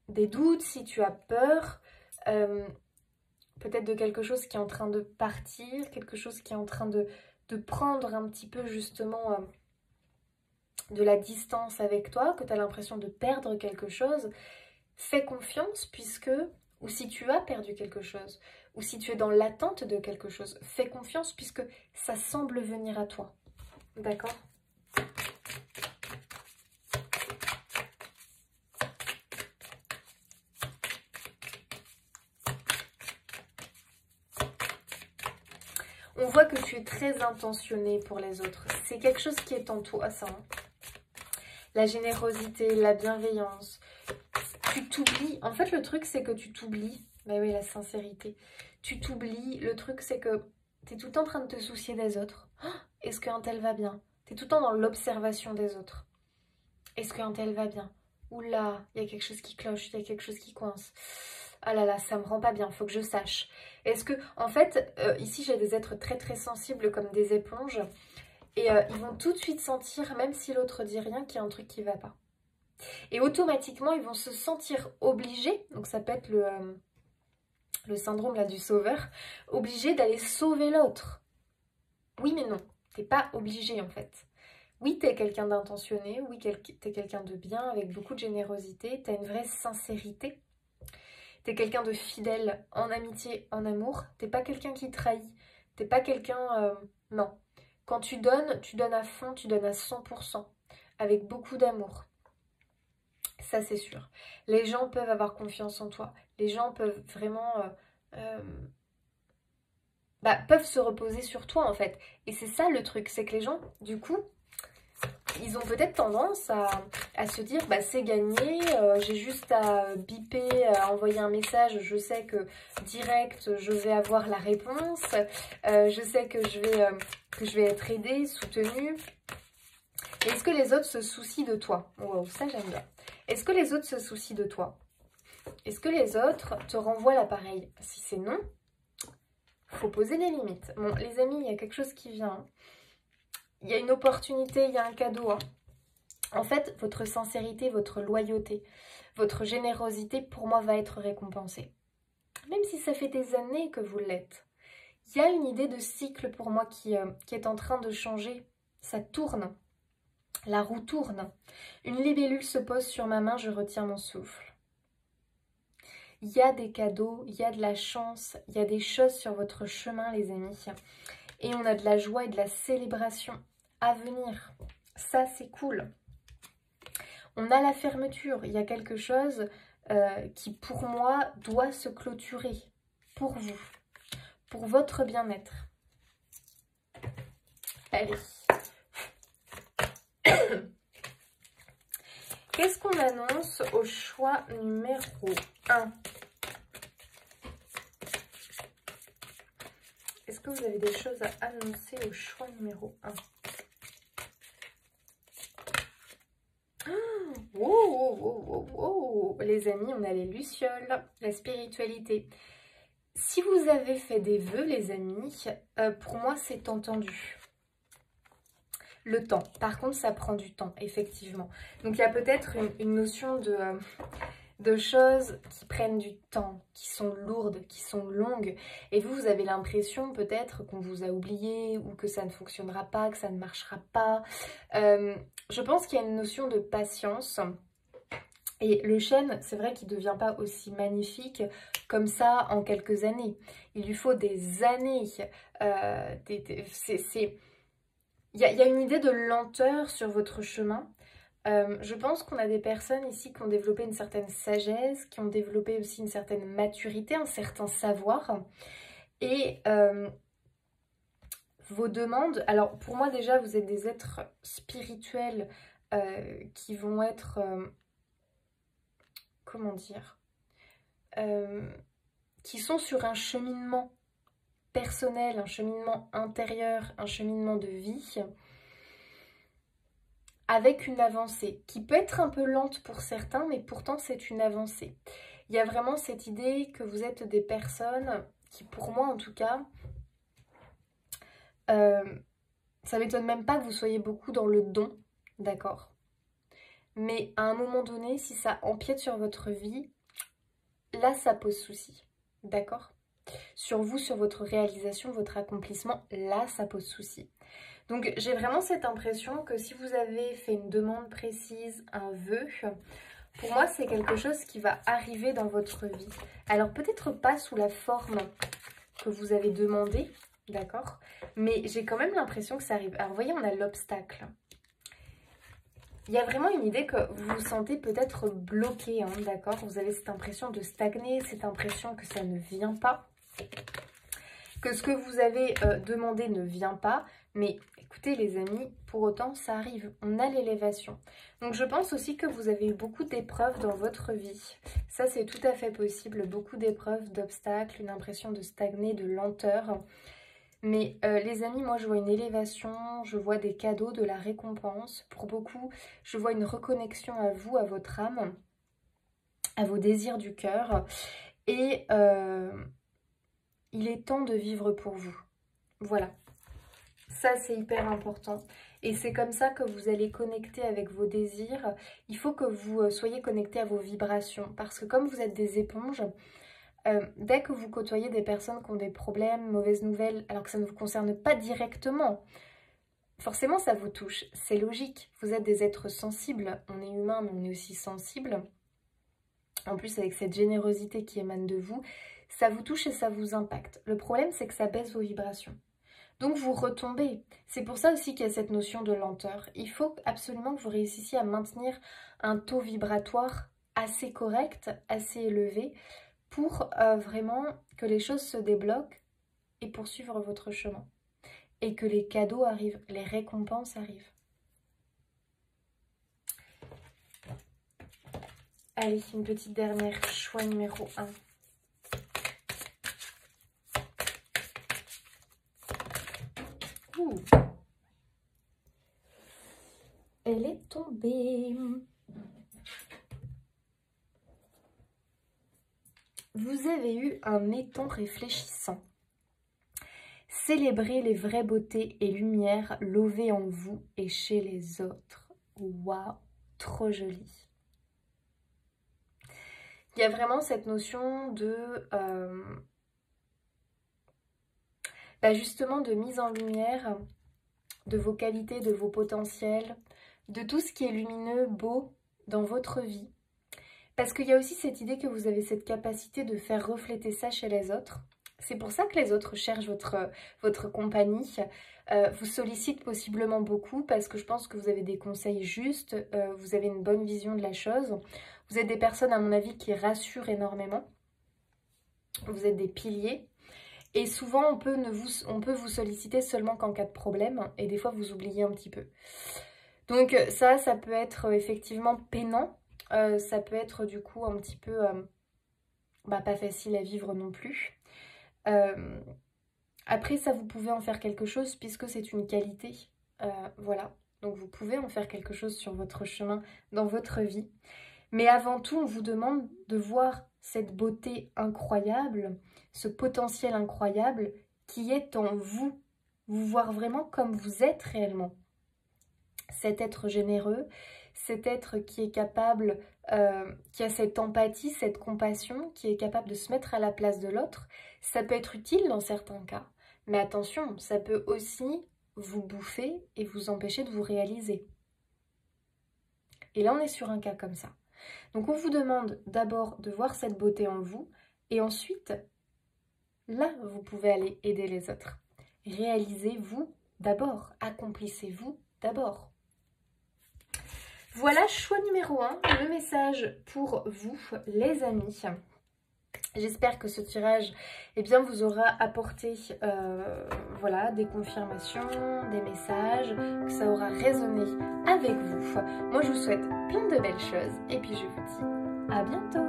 des doutes, si tu as peur, peut-être de quelque chose qui est en train de partir, quelque chose qui est en train de prendre un petit peu justement de la distance avec toi, que tu as l'impression de perdre quelque chose, fais confiance puisque, ou si tu as perdu quelque chose, ou si tu es dans l'attente de quelque chose, fais confiance puisque ça semble venir à toi. D'accord? On voit que tu es très intentionné pour les autres. C'est quelque chose qui est en toi, ça. Hein. La générosité, la bienveillance. Tu t'oublies. En fait, le truc, c'est que tu t'oublies. Ben oui, la sincérité. Tu t'oublies. Le truc, c'est que tu es tout le temps en train de te soucier des autres. Oh, est-ce qu'un tel va bien? Tu es tout le temps dans l'observation des autres. Est-ce qu'un tel va bien? Oula, il y a quelque chose qui cloche, il y a quelque chose qui coince. Ah là là, ça me rend pas bien, faut que je sache. Est-ce que, en fait, ici j'ai des êtres très très sensibles comme des éponges. Et ils vont tout de suite sentir, même si l'autre dit rien, qu'il y a un truc qui va pas. Et automatiquement, ils vont se sentir obligés, donc ça peut être le syndrome là, du sauveur, obligés d'aller sauver l'autre. Oui mais non, t'es pas obligé en fait. Oui, t'es quelqu'un d'intentionné, oui, t'es quelqu'un de bien, avec beaucoup de générosité, t'as une vraie sincérité. T'es quelqu'un de fidèle en amitié, en amour. T'es pas quelqu'un qui trahit. T'es pas quelqu'un... non. Quand tu donnes à fond, tu donnes à 100%, avec beaucoup d'amour. Ça, c'est sûr. Les gens peuvent avoir confiance en toi. Les gens peuvent vraiment... peuvent se reposer sur toi, en fait. Et c'est ça, le truc. C'est que les gens, du coup... ils ont peut-être tendance à se dire bah c'est gagné, j'ai juste à biper, à envoyer un message, je sais que direct je vais avoir la réponse, je sais que je vais être aidée, soutenue. Est-ce que les autres se soucient de toi? Wow, ça j'aime bien. Est-ce que les autres se soucient de toi? Est-ce que les autres te renvoient l'appareil? Si c'est non, faut poser des limites. Bon les amis, il y a quelque chose qui vient. Il y a une opportunité, il y a un cadeau. Hein. En fait, votre sincérité, votre loyauté, votre générosité, pour moi, va être récompensée. Même si ça fait des années que vous l'êtes. Il y a une idée de cycle pour moi qui est en train de changer. Ça tourne. La roue tourne. Une libellule se pose sur ma main, je retiens mon souffle. Il y a des cadeaux, il y a de la chance, il y a des choses sur votre chemin, les amis. Et on a de la joie et de la célébration à venir. Ça, c'est cool. On a la fermeture. Il y a quelque chose qui, pour moi, doit se clôturer. Pour vous. Pour votre bien-être. Allez. Qu'est-ce qu'on annonce au choix numéro 1? Est-ce que vous avez des choses à annoncer au choix numéro 1? Oh, les amis, on a les lucioles, la spiritualité. Si vous avez fait des vœux, les amis, pour moi, c'est entendu. Le temps. Par contre, ça prend du temps, effectivement. Donc, il y a peut-être une notion de choses qui prennent du temps, qui sont lourdes, qui sont longues. Et vous avez l'impression peut-être qu'on vous a oublié ou que ça ne fonctionnera pas, que ça ne marchera pas. Je pense qu'il y a une notion de patience. Et le chêne, c'est vrai qu'il ne devient pas aussi magnifique comme ça en quelques années. Il lui faut des années. Il y a une idée de lenteur sur votre chemin. Je pense qu'on a des personnes ici qui ont développé une certaine sagesse, qui ont développé aussi une certaine maturité, un certain savoir. Et vos demandes... Alors, pour moi, déjà, vous êtes des êtres spirituels qui vont être... comment dire, qui sont sur un cheminement personnel, un cheminement intérieur, un cheminement de vie, avec une avancée, qui peut être un peu lente pour certains, mais pourtant c'est une avancée. Il y a vraiment cette idée que vous êtes des personnes qui, pour moi en tout cas, Ça m'étonne même pas que vous soyez beaucoup dans le don, d'accord? Mais à un moment donné, si ça empiète sur votre vie, là ça pose souci, d'accord? Sur vous, sur votre réalisation, votre accomplissement, là ça pose souci. Donc j'ai vraiment cette impression que si vous avez fait une demande précise, un vœu, pour moi c'est quelque chose qui va arriver dans votre vie. Alors peut-être pas sous la forme que vous avez demandé, d'accord? Mais j'ai quand même l'impression que ça arrive. Alors vous voyez, on a l'obstacle. Il y a vraiment une idée que vous vous sentez peut-être bloqué, hein, d'accord? Vous avez cette impression de stagner, cette impression que ça ne vient pas. Que ce que vous avez demandé ne vient pas. Mais écoutez les amis, pour autant ça arrive. On a l'élévation. Donc je pense aussi que vous avez eu beaucoup d'épreuves dans votre vie. Ça c'est tout à fait possible. Beaucoup d'épreuves, d'obstacles, une impression de stagner, de lenteur. Mais les amis, moi je vois une élévation, je vois des cadeaux, de la récompense. Pour beaucoup, je vois une reconnexion à vous, à votre âme, à vos désirs du cœur. Et il est temps de vivre pour vous. Voilà. Ça, c'est hyper important. Et c'est comme ça que vous allez connecter avec vos désirs. Il faut que vous soyez connecté à vos vibrations. Parce que comme vous êtes des éponges, dès que vous côtoyez des personnes qui ont des problèmes, mauvaises nouvelles, alors que ça ne vous concerne pas directement, forcément ça vous touche. C'est logique. Vous êtes des êtres sensibles. On est humain, mais on est aussi sensible. En plus, avec cette générosité qui émane de vous, ça vous touche et ça vous impacte. Le problème, c'est que ça baisse vos vibrations. Donc vous retombez. C'est pour ça aussi qu'il y a cette notion de lenteur. Il faut absolument que vous réussissiez à maintenir un taux vibratoire assez correct, assez élevé, pour vraiment que les choses se débloquent et poursuivre votre chemin. Et que les cadeaux arrivent, les récompenses arrivent. Allez, une petite dernière, choix numéro 1. Elle est tombée. Vous avez eu un étang réfléchissant. Célébrez les vraies beautés et lumières lovées en vous et chez les autres. Waouh, trop joli. Il y a vraiment cette notion de justement de mise en lumière de vos qualités, de vos potentiels, de tout ce qui est lumineux, beau dans votre vie. Parce qu'il y a aussi cette idée que vous avez cette capacité de faire refléter ça chez les autres. C'est pour ça que les autres cherchent votre compagnie, vous sollicitent possiblement beaucoup parce que je pense que vous avez des conseils justes, vous avez une bonne vision de la chose. Vous êtes des personnes, à mon avis, qui rassurent énormément. Vous êtes des piliers. Et souvent, on peut vous solliciter seulement qu'en cas de problème. Et des fois, vous oubliez un petit peu. Donc ça peut être effectivement peinant. Ça peut être du coup un petit peu pas facile à vivre non plus. Après ça, vous pouvez en faire quelque chose puisque c'est une qualité. Voilà, donc vous pouvez en faire quelque chose sur votre chemin, dans votre vie. Mais avant tout, on vous demande de voir cette beauté incroyable, ce potentiel incroyable qui est en vous. Vous voir vraiment comme vous êtes réellement. Cet être généreux, cet être qui est capable, qui a cette empathie, cette compassion, qui est capable de se mettre à la place de l'autre. Ça peut être utile dans certains cas, mais attention, ça peut aussi vous bouffer et vous empêcher de vous réaliser. Et là, on est sur un cas comme ça. Donc, on vous demande d'abord de voir cette beauté en vous, et ensuite, là, vous pouvez aller aider les autres. Réalisez-vous d'abord, accomplissez-vous d'abord. Voilà, choix numéro 1, le message pour vous, les amis. J'espère que ce tirage vous aura apporté voilà, des confirmations, des messages, que ça aura résonné avec vous. Moi, je vous souhaite plein de belles choses et puis je vous dis à bientôt.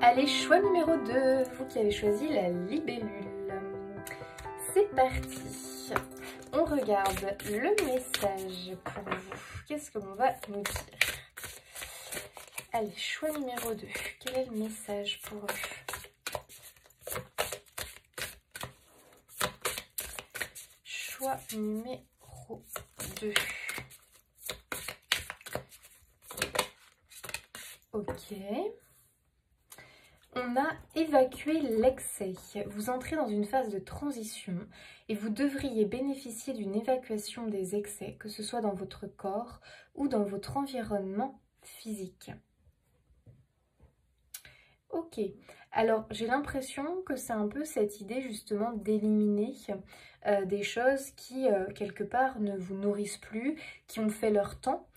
Allez, choix numéro 2, vous qui avez choisi la libellule. C'est parti. On regarde le message pour vous. Qu'est-ce que l'on va nous dire? Allez, choix numéro 2. Quel est le message pour eux? choix numéro 2. Ok. On a évacué l'excès. Vous entrez dans une phase de transition et vous devriez bénéficier d'une évacuation des excès, que ce soit dans votre corps ou dans votre environnement physique. Ok, alors j'ai l'impression que c'est un peu cette idée justement d'éliminer des choses qui quelque part ne vous nourrissent plus, qui ont fait leur temps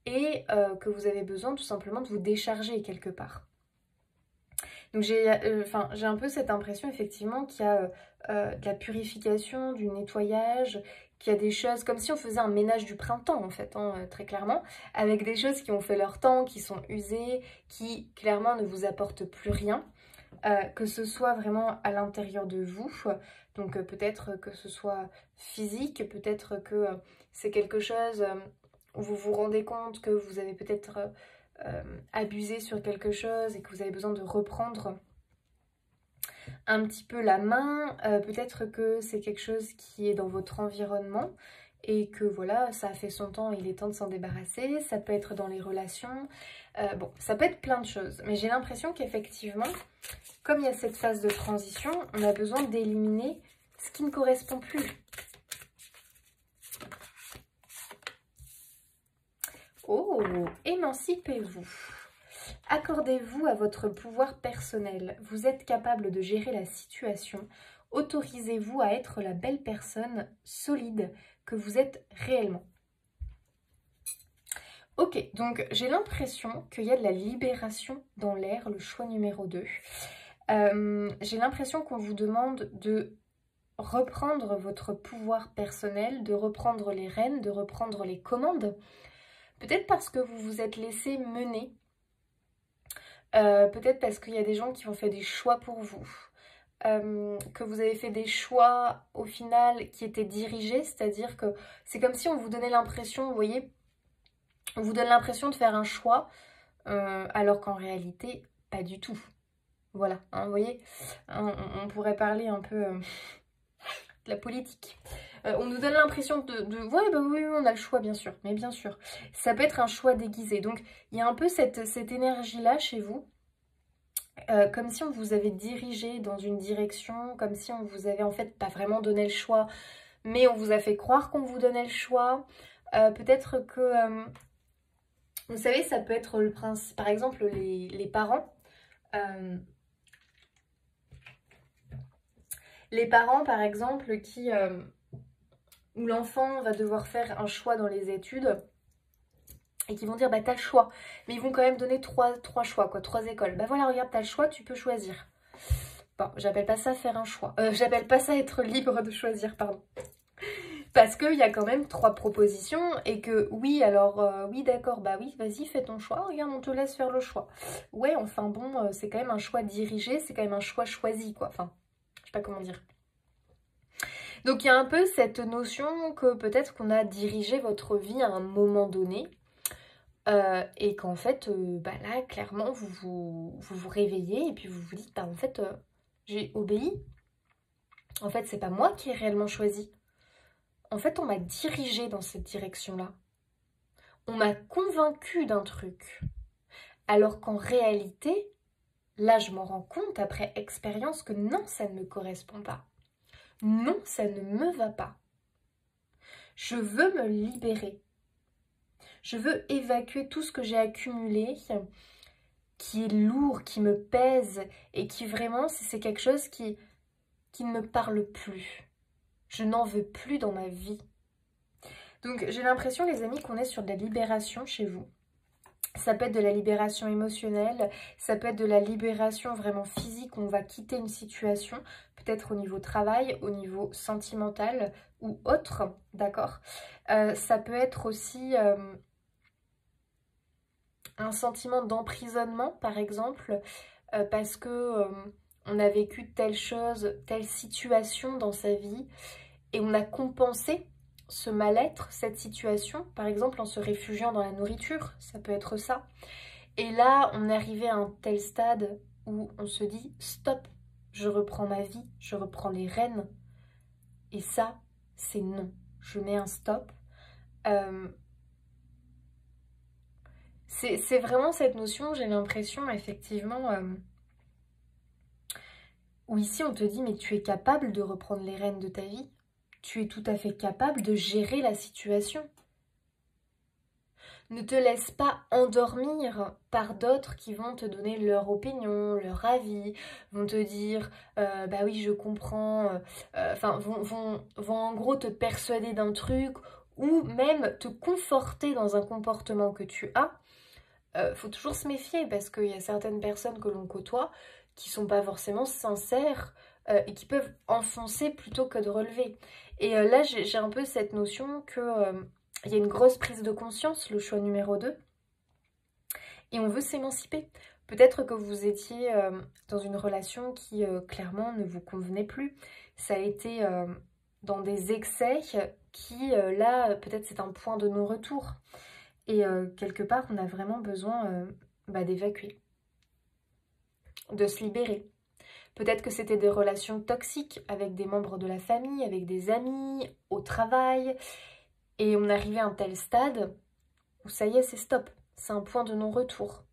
et que vous avez besoin tout simplement de vous décharger quelque part. Donc j'ai un peu cette impression effectivement qu'il y a de la purification, du nettoyage, qu'il y a des choses comme si on faisait un ménage du printemps en fait, hein, très clairement, avec des choses qui ont fait leur temps, qui sont usées, qui clairement ne vous apportent plus rien, que ce soit vraiment à l'intérieur de vous, donc peut-être que ce soit physique, peut-être que c'est quelque chose où vous vous rendez compte que vous avez peut-être abusé sur quelque chose et que vous avez besoin de reprendre un petit peu la main, peut-être que c'est quelque chose qui est dans votre environnement et que voilà, ça a fait son temps, il est temps de s'en débarrasser. Ça peut être dans les relations, bon, ça peut être plein de choses, mais j'ai l'impression qu'effectivement, comme il y a cette phase de transition, on a besoin d'éliminer ce qui ne correspond plus. Oh, émancipez-vous. Accordez-vous à votre pouvoir personnel. Vous êtes capable de gérer la situation. Autorisez-vous à être la belle personne solide que vous êtes réellement. Ok, donc j'ai l'impression qu'il y a de la libération dans l'air, le choix numéro 2. J'ai l'impression qu'on vous demande de reprendre votre pouvoir personnel, de reprendre les rênes, de reprendre les commandes. Peut-être parce que vous vous êtes laissé mener. Peut-être parce qu'il y a des gens qui ont fait des choix pour vous. Que vous avez fait des choix au final qui étaient dirigés. C'est-à-dire que c'est comme si on vous donnait l'impression, vous voyez, on vous donne l'impression de faire un choix alors qu'en réalité, pas du tout. Voilà, hein, vous voyez, on pourrait parler un peu de la politique. On nous donne l'impression ouais, bah oui, on a le choix, bien sûr. Mais bien sûr, ça peut être un choix déguisé. Donc, il y a un peu cette énergie-là chez vous. Comme si on vous avait dirigé dans une direction. Comme si on vous avait en fait pas vraiment donné le choix. Mais on vous a fait croire qu'on vous donnait le choix. Peut-être que... vous savez, ça peut être le principe... Par exemple, les parents... les parents, par exemple, où l'enfant va devoir faire un choix dans les études et qui vont dire, bah t'as le choix. Mais ils vont quand même donner trois choix, quoi, 3 écoles. Bah voilà, regarde, t'as le choix, tu peux choisir. Bon, j'appelle pas ça faire un choix. J'appelle pas ça être libre de choisir, pardon. Parce qu'il y a quand même 3 propositions et que oui, alors oui d'accord, bah oui, vas-y, fais ton choix, regarde, on te laisse faire le choix. Ouais, enfin bon, c'est quand même un choix dirigé, c'est quand même un choix choisi, quoi. Enfin, je sais pas comment dire. Donc il y a un peu cette notion que peut-être qu'on a dirigé votre vie à un moment donné et qu'en fait, bah là, clairement, vous vous réveillez et puis vous vous dites, bah en fait, j'ai obéi. En fait, c'est pas moi qui ai réellement choisi. En fait, on m'a dirigé dans cette direction-là. On m'a convaincu d'un truc. Alors qu'en réalité, là, je m'en rends compte après expérience que non, ça ne me correspond pas. Non, ça ne me va pas. Je veux me libérer. Je veux évacuer tout ce que j'ai accumulé, qui est lourd, qui me pèse et qui vraiment, c'est quelque chose qui ne me parle plus. Je n'en veux plus dans ma vie. Donc j'ai l'impression, les amis, qu'on est sur de la libération chez vous. Ça peut être de la libération émotionnelle, ça peut être de la libération vraiment physique, on va quitter une situation, peut-être au niveau travail, au niveau sentimental ou autre, d'accord. Ça peut être aussi un sentiment d'emprisonnement, par exemple, parce que on a vécu telle chose, telle situation dans sa vie et on a compensé ce mal-être, cette situation, par exemple en se réfugiant dans la nourriture, ça peut être ça. Et là, on est arrivé à un tel stade où on se dit « Stop, je reprends ma vie, je reprends les rênes. » Et ça, c'est non. Je mets un stop. C'est vraiment cette notion, j'ai l'impression, effectivement, où ici on te dit, mais tu es capable de reprendre les rênes de ta vie. Tu es tout à fait capable de gérer la situation. Ne te laisse pas endormir par d'autres qui vont te donner leur opinion, leur avis, vont te dire bah oui je comprends, enfin vont en gros te persuader d'un truc ou même te conforter dans un comportement que tu as. Faut toujours se méfier parce qu'il y a certaines personnes que l'on côtoie qui sont pas forcément sincères et qui peuvent enfoncer plutôt que de relever. Et là j'ai un peu cette notion que il y a une grosse prise de conscience, le choix numéro 2, et on veut s'émanciper. Peut-être que vous étiez dans une relation qui clairement ne vous convenait plus. Ça a été dans des excès qui, là, peut-être c'est un point de non-retour. Et quelque part, on a vraiment besoin d'évacuer, de se libérer. Peut-être que c'était des relations toxiques avec des membres de la famille, avec des amis, au travail. Et on arrivait à un tel stade où ça y est, c'est stop. C'est un point de non-retour.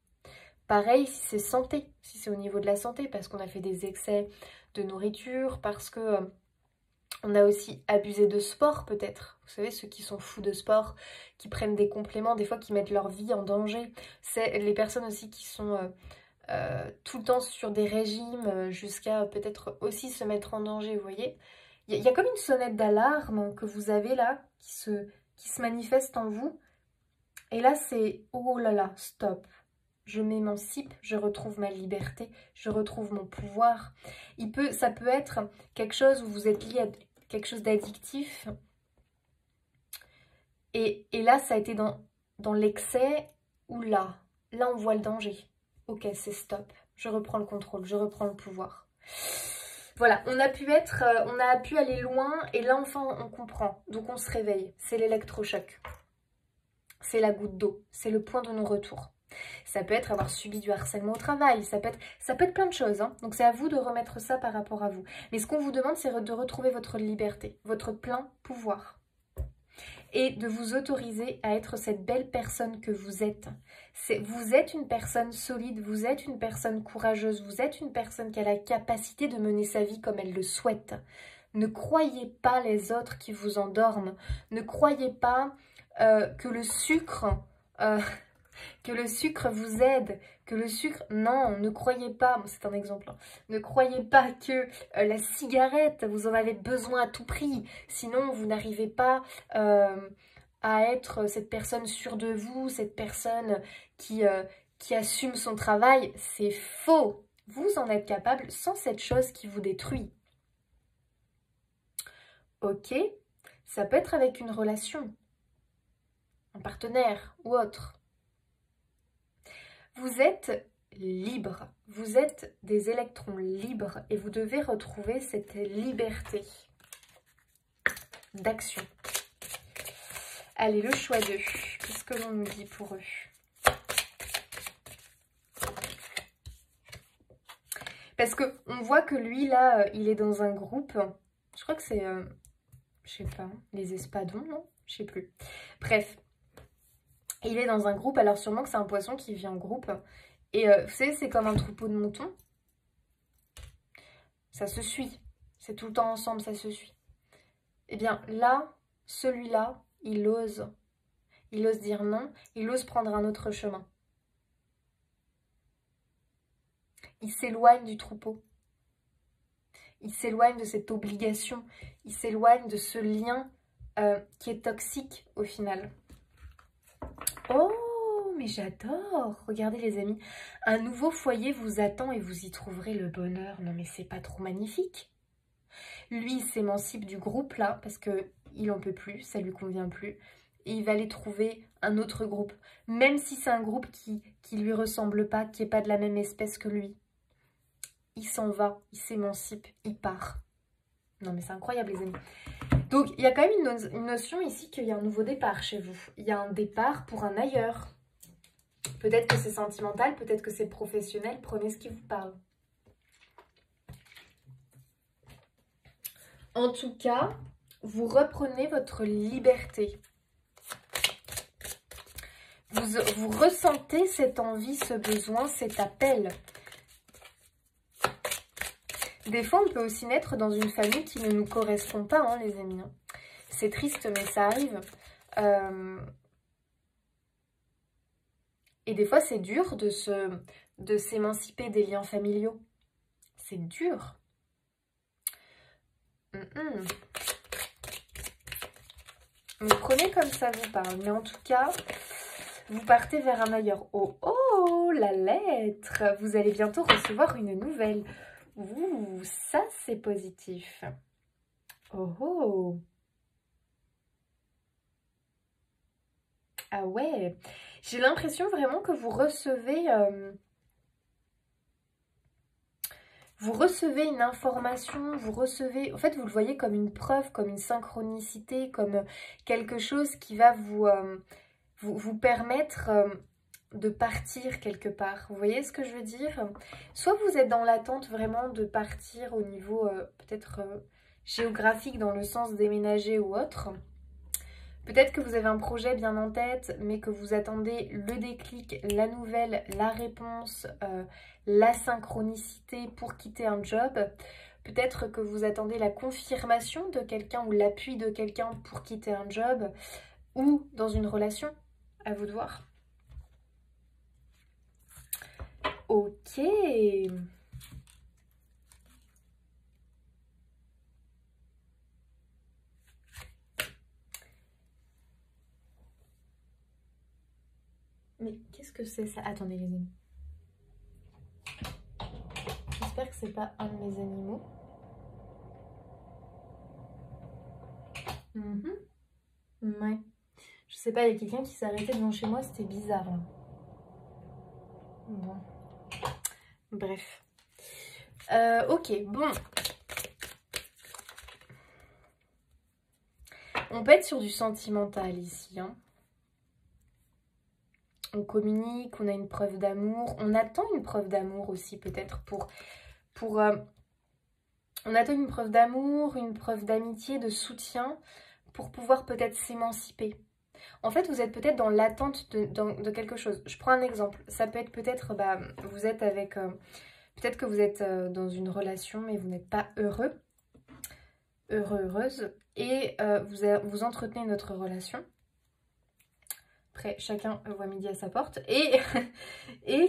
Pareil si c'est santé, si c'est au niveau de la santé, parce qu'on a fait des excès de nourriture, parce que on a aussi abusé de sport peut-être. Vous savez, ceux qui sont fous de sport, qui prennent des compléments, des fois qui mettent leur vie en danger. C'est les personnes aussi qui sont tout le temps sur des régimes jusqu'à peut-être aussi se mettre en danger, vous voyez. Il y a comme une sonnette d'alarme que vous avez là, qui se manifeste en vous. Et là, c'est oh là là, stop. Je m'émancipe, je retrouve ma liberté, je retrouve mon pouvoir. Ça peut être quelque chose où vous êtes lié à quelque chose d'addictif. Et là, ça a été dans l'excès où là on voit le danger. Ok, c'est stop. Je reprends le contrôle, je reprends le pouvoir. Voilà, on a pu aller loin et là enfin on comprend. Donc on se réveille. C'est l'électrochoc. C'est la goutte d'eau. C'est le point de non-retour. Ça peut être avoir subi du harcèlement au travail. Ça peut être plein de choses. Hein. Donc c'est à vous de remettre ça par rapport à vous. Mais ce qu'on vous demande, c'est de retrouver votre liberté, votre plein pouvoir. Et de vous autoriser à être cette belle personne que vous êtes. Vous êtes une personne solide, vous êtes une personne courageuse, vous êtes une personne qui a la capacité de mener sa vie comme elle le souhaite. Ne croyez pas les autres qui vous endorment. Ne croyez pas que le sucre vous aide, que le sucre... Non, ne croyez pas, c'est un exemple, hein, ne croyez pas que la cigarette, vous en avez besoin à tout prix, sinon vous n'arrivez pas à être cette personne sûre de vous, cette personne qui assume son travail. C'est faux, vous en êtes capable sans cette chose qui vous détruit. Ok, ça peut être avec une relation, un partenaire ou autre. Vous êtes libre, vous êtes des électrons libres et vous devez retrouver cette liberté d'action. Allez, le choix 2, qu'est-ce que l'on nous dit pour eux? Parce qu'on voit que lui, là, il est dans un groupe, je crois que c'est, je sais pas, les espadons, non? Je sais plus. Bref. Il est dans un groupe, alors sûrement que c'est un poisson qui vit en groupe. Et vous savez, c'est comme un troupeau de moutons. Ça se suit. C'est tout le temps ensemble, ça se suit. Eh bien là, celui-là, il ose. Il ose dire non, il ose prendre un autre chemin. Il s'éloigne du troupeau. Il s'éloigne de cette obligation. Il s'éloigne de ce lien qui est toxique au final. Oh, mais j'adore! Regardez les amis, un nouveau foyer vous attend et vous y trouverez le bonheur. Non mais c'est pas trop magnifique? Lui, il s'émancipe du groupe là, parce qu'il n'en peut plus, ça lui convient plus. Et il va aller trouver un autre groupe, même si c'est un groupe qui lui ressemble pas, qui n'est pas de la même espèce que lui. Il s'en va, il s'émancipe, il part. Non mais c'est incroyable les amis. Donc, il y a quand même une notion ici qu'il y a un nouveau départ chez vous. Il y a un départ pour un ailleurs. Peut-être que c'est sentimental, peut-être que c'est professionnel. Prenez ce qui vous parle. En tout cas, vous reprenez votre liberté. Vous ressentez cette envie, ce besoin, cet appel. Des fois, on peut aussi naître dans une famille qui ne nous correspond pas, hein, les amis. C'est triste, mais ça arrive. Et des fois, c'est dur de s'émanciper des liens familiaux. C'est dur. Mais prenez comme ça vous parle. Mais en tout cas, vous partez vers un ailleurs. Oh, oh, la lettre. Vous allez bientôt recevoir une nouvelle. Ouh, ça c'est positif. Oh, oh. Ah ouais. J'ai l'impression vraiment que vous recevez une information, vous recevez, en fait vous le voyez comme une preuve, comme une synchronicité, comme quelque chose qui va vous permettre de partir quelque part. Vous voyez ce que je veux dire? Soit vous êtes dans l'attente vraiment de partir au niveau peut-être géographique, dans le sens déménager ou autre. Peut-être que vous avez un projet bien en tête, mais que vous attendez le déclic, la nouvelle, la réponse, la synchronicité pour quitter un job. Peut-être que vous attendez la confirmation de quelqu'un ou l'appui de quelqu'un pour quitter un job ou dans une relation. À vous de voir. Ok. Mais qu'est-ce que c'est ça? Attendez les amis. J'espère que c'est pas un de mes animaux. Ouais. Je sais pas, il y a quelqu'un qui s'est arrêté devant chez moi, c'était bizarre là. Bon. Bref. Ok, bon. On peut être sur du sentimental ici, hein. On communique, on a une preuve d'amour. On attend une preuve d'amour aussi peut-être on attend une preuve d'amour, une preuve d'amitié, de soutien pour pouvoir peut-être s'émanciper. En fait, vous êtes peut-être dans l'attente de quelque chose. Je prends un exemple. Ça peut être peut-être, vous êtes avec... peut-être que vous êtes dans une relation, mais vous n'êtes pas heureux, heureuse. Et vous entretenez notre relation. Après, chacun voit midi à sa porte. Et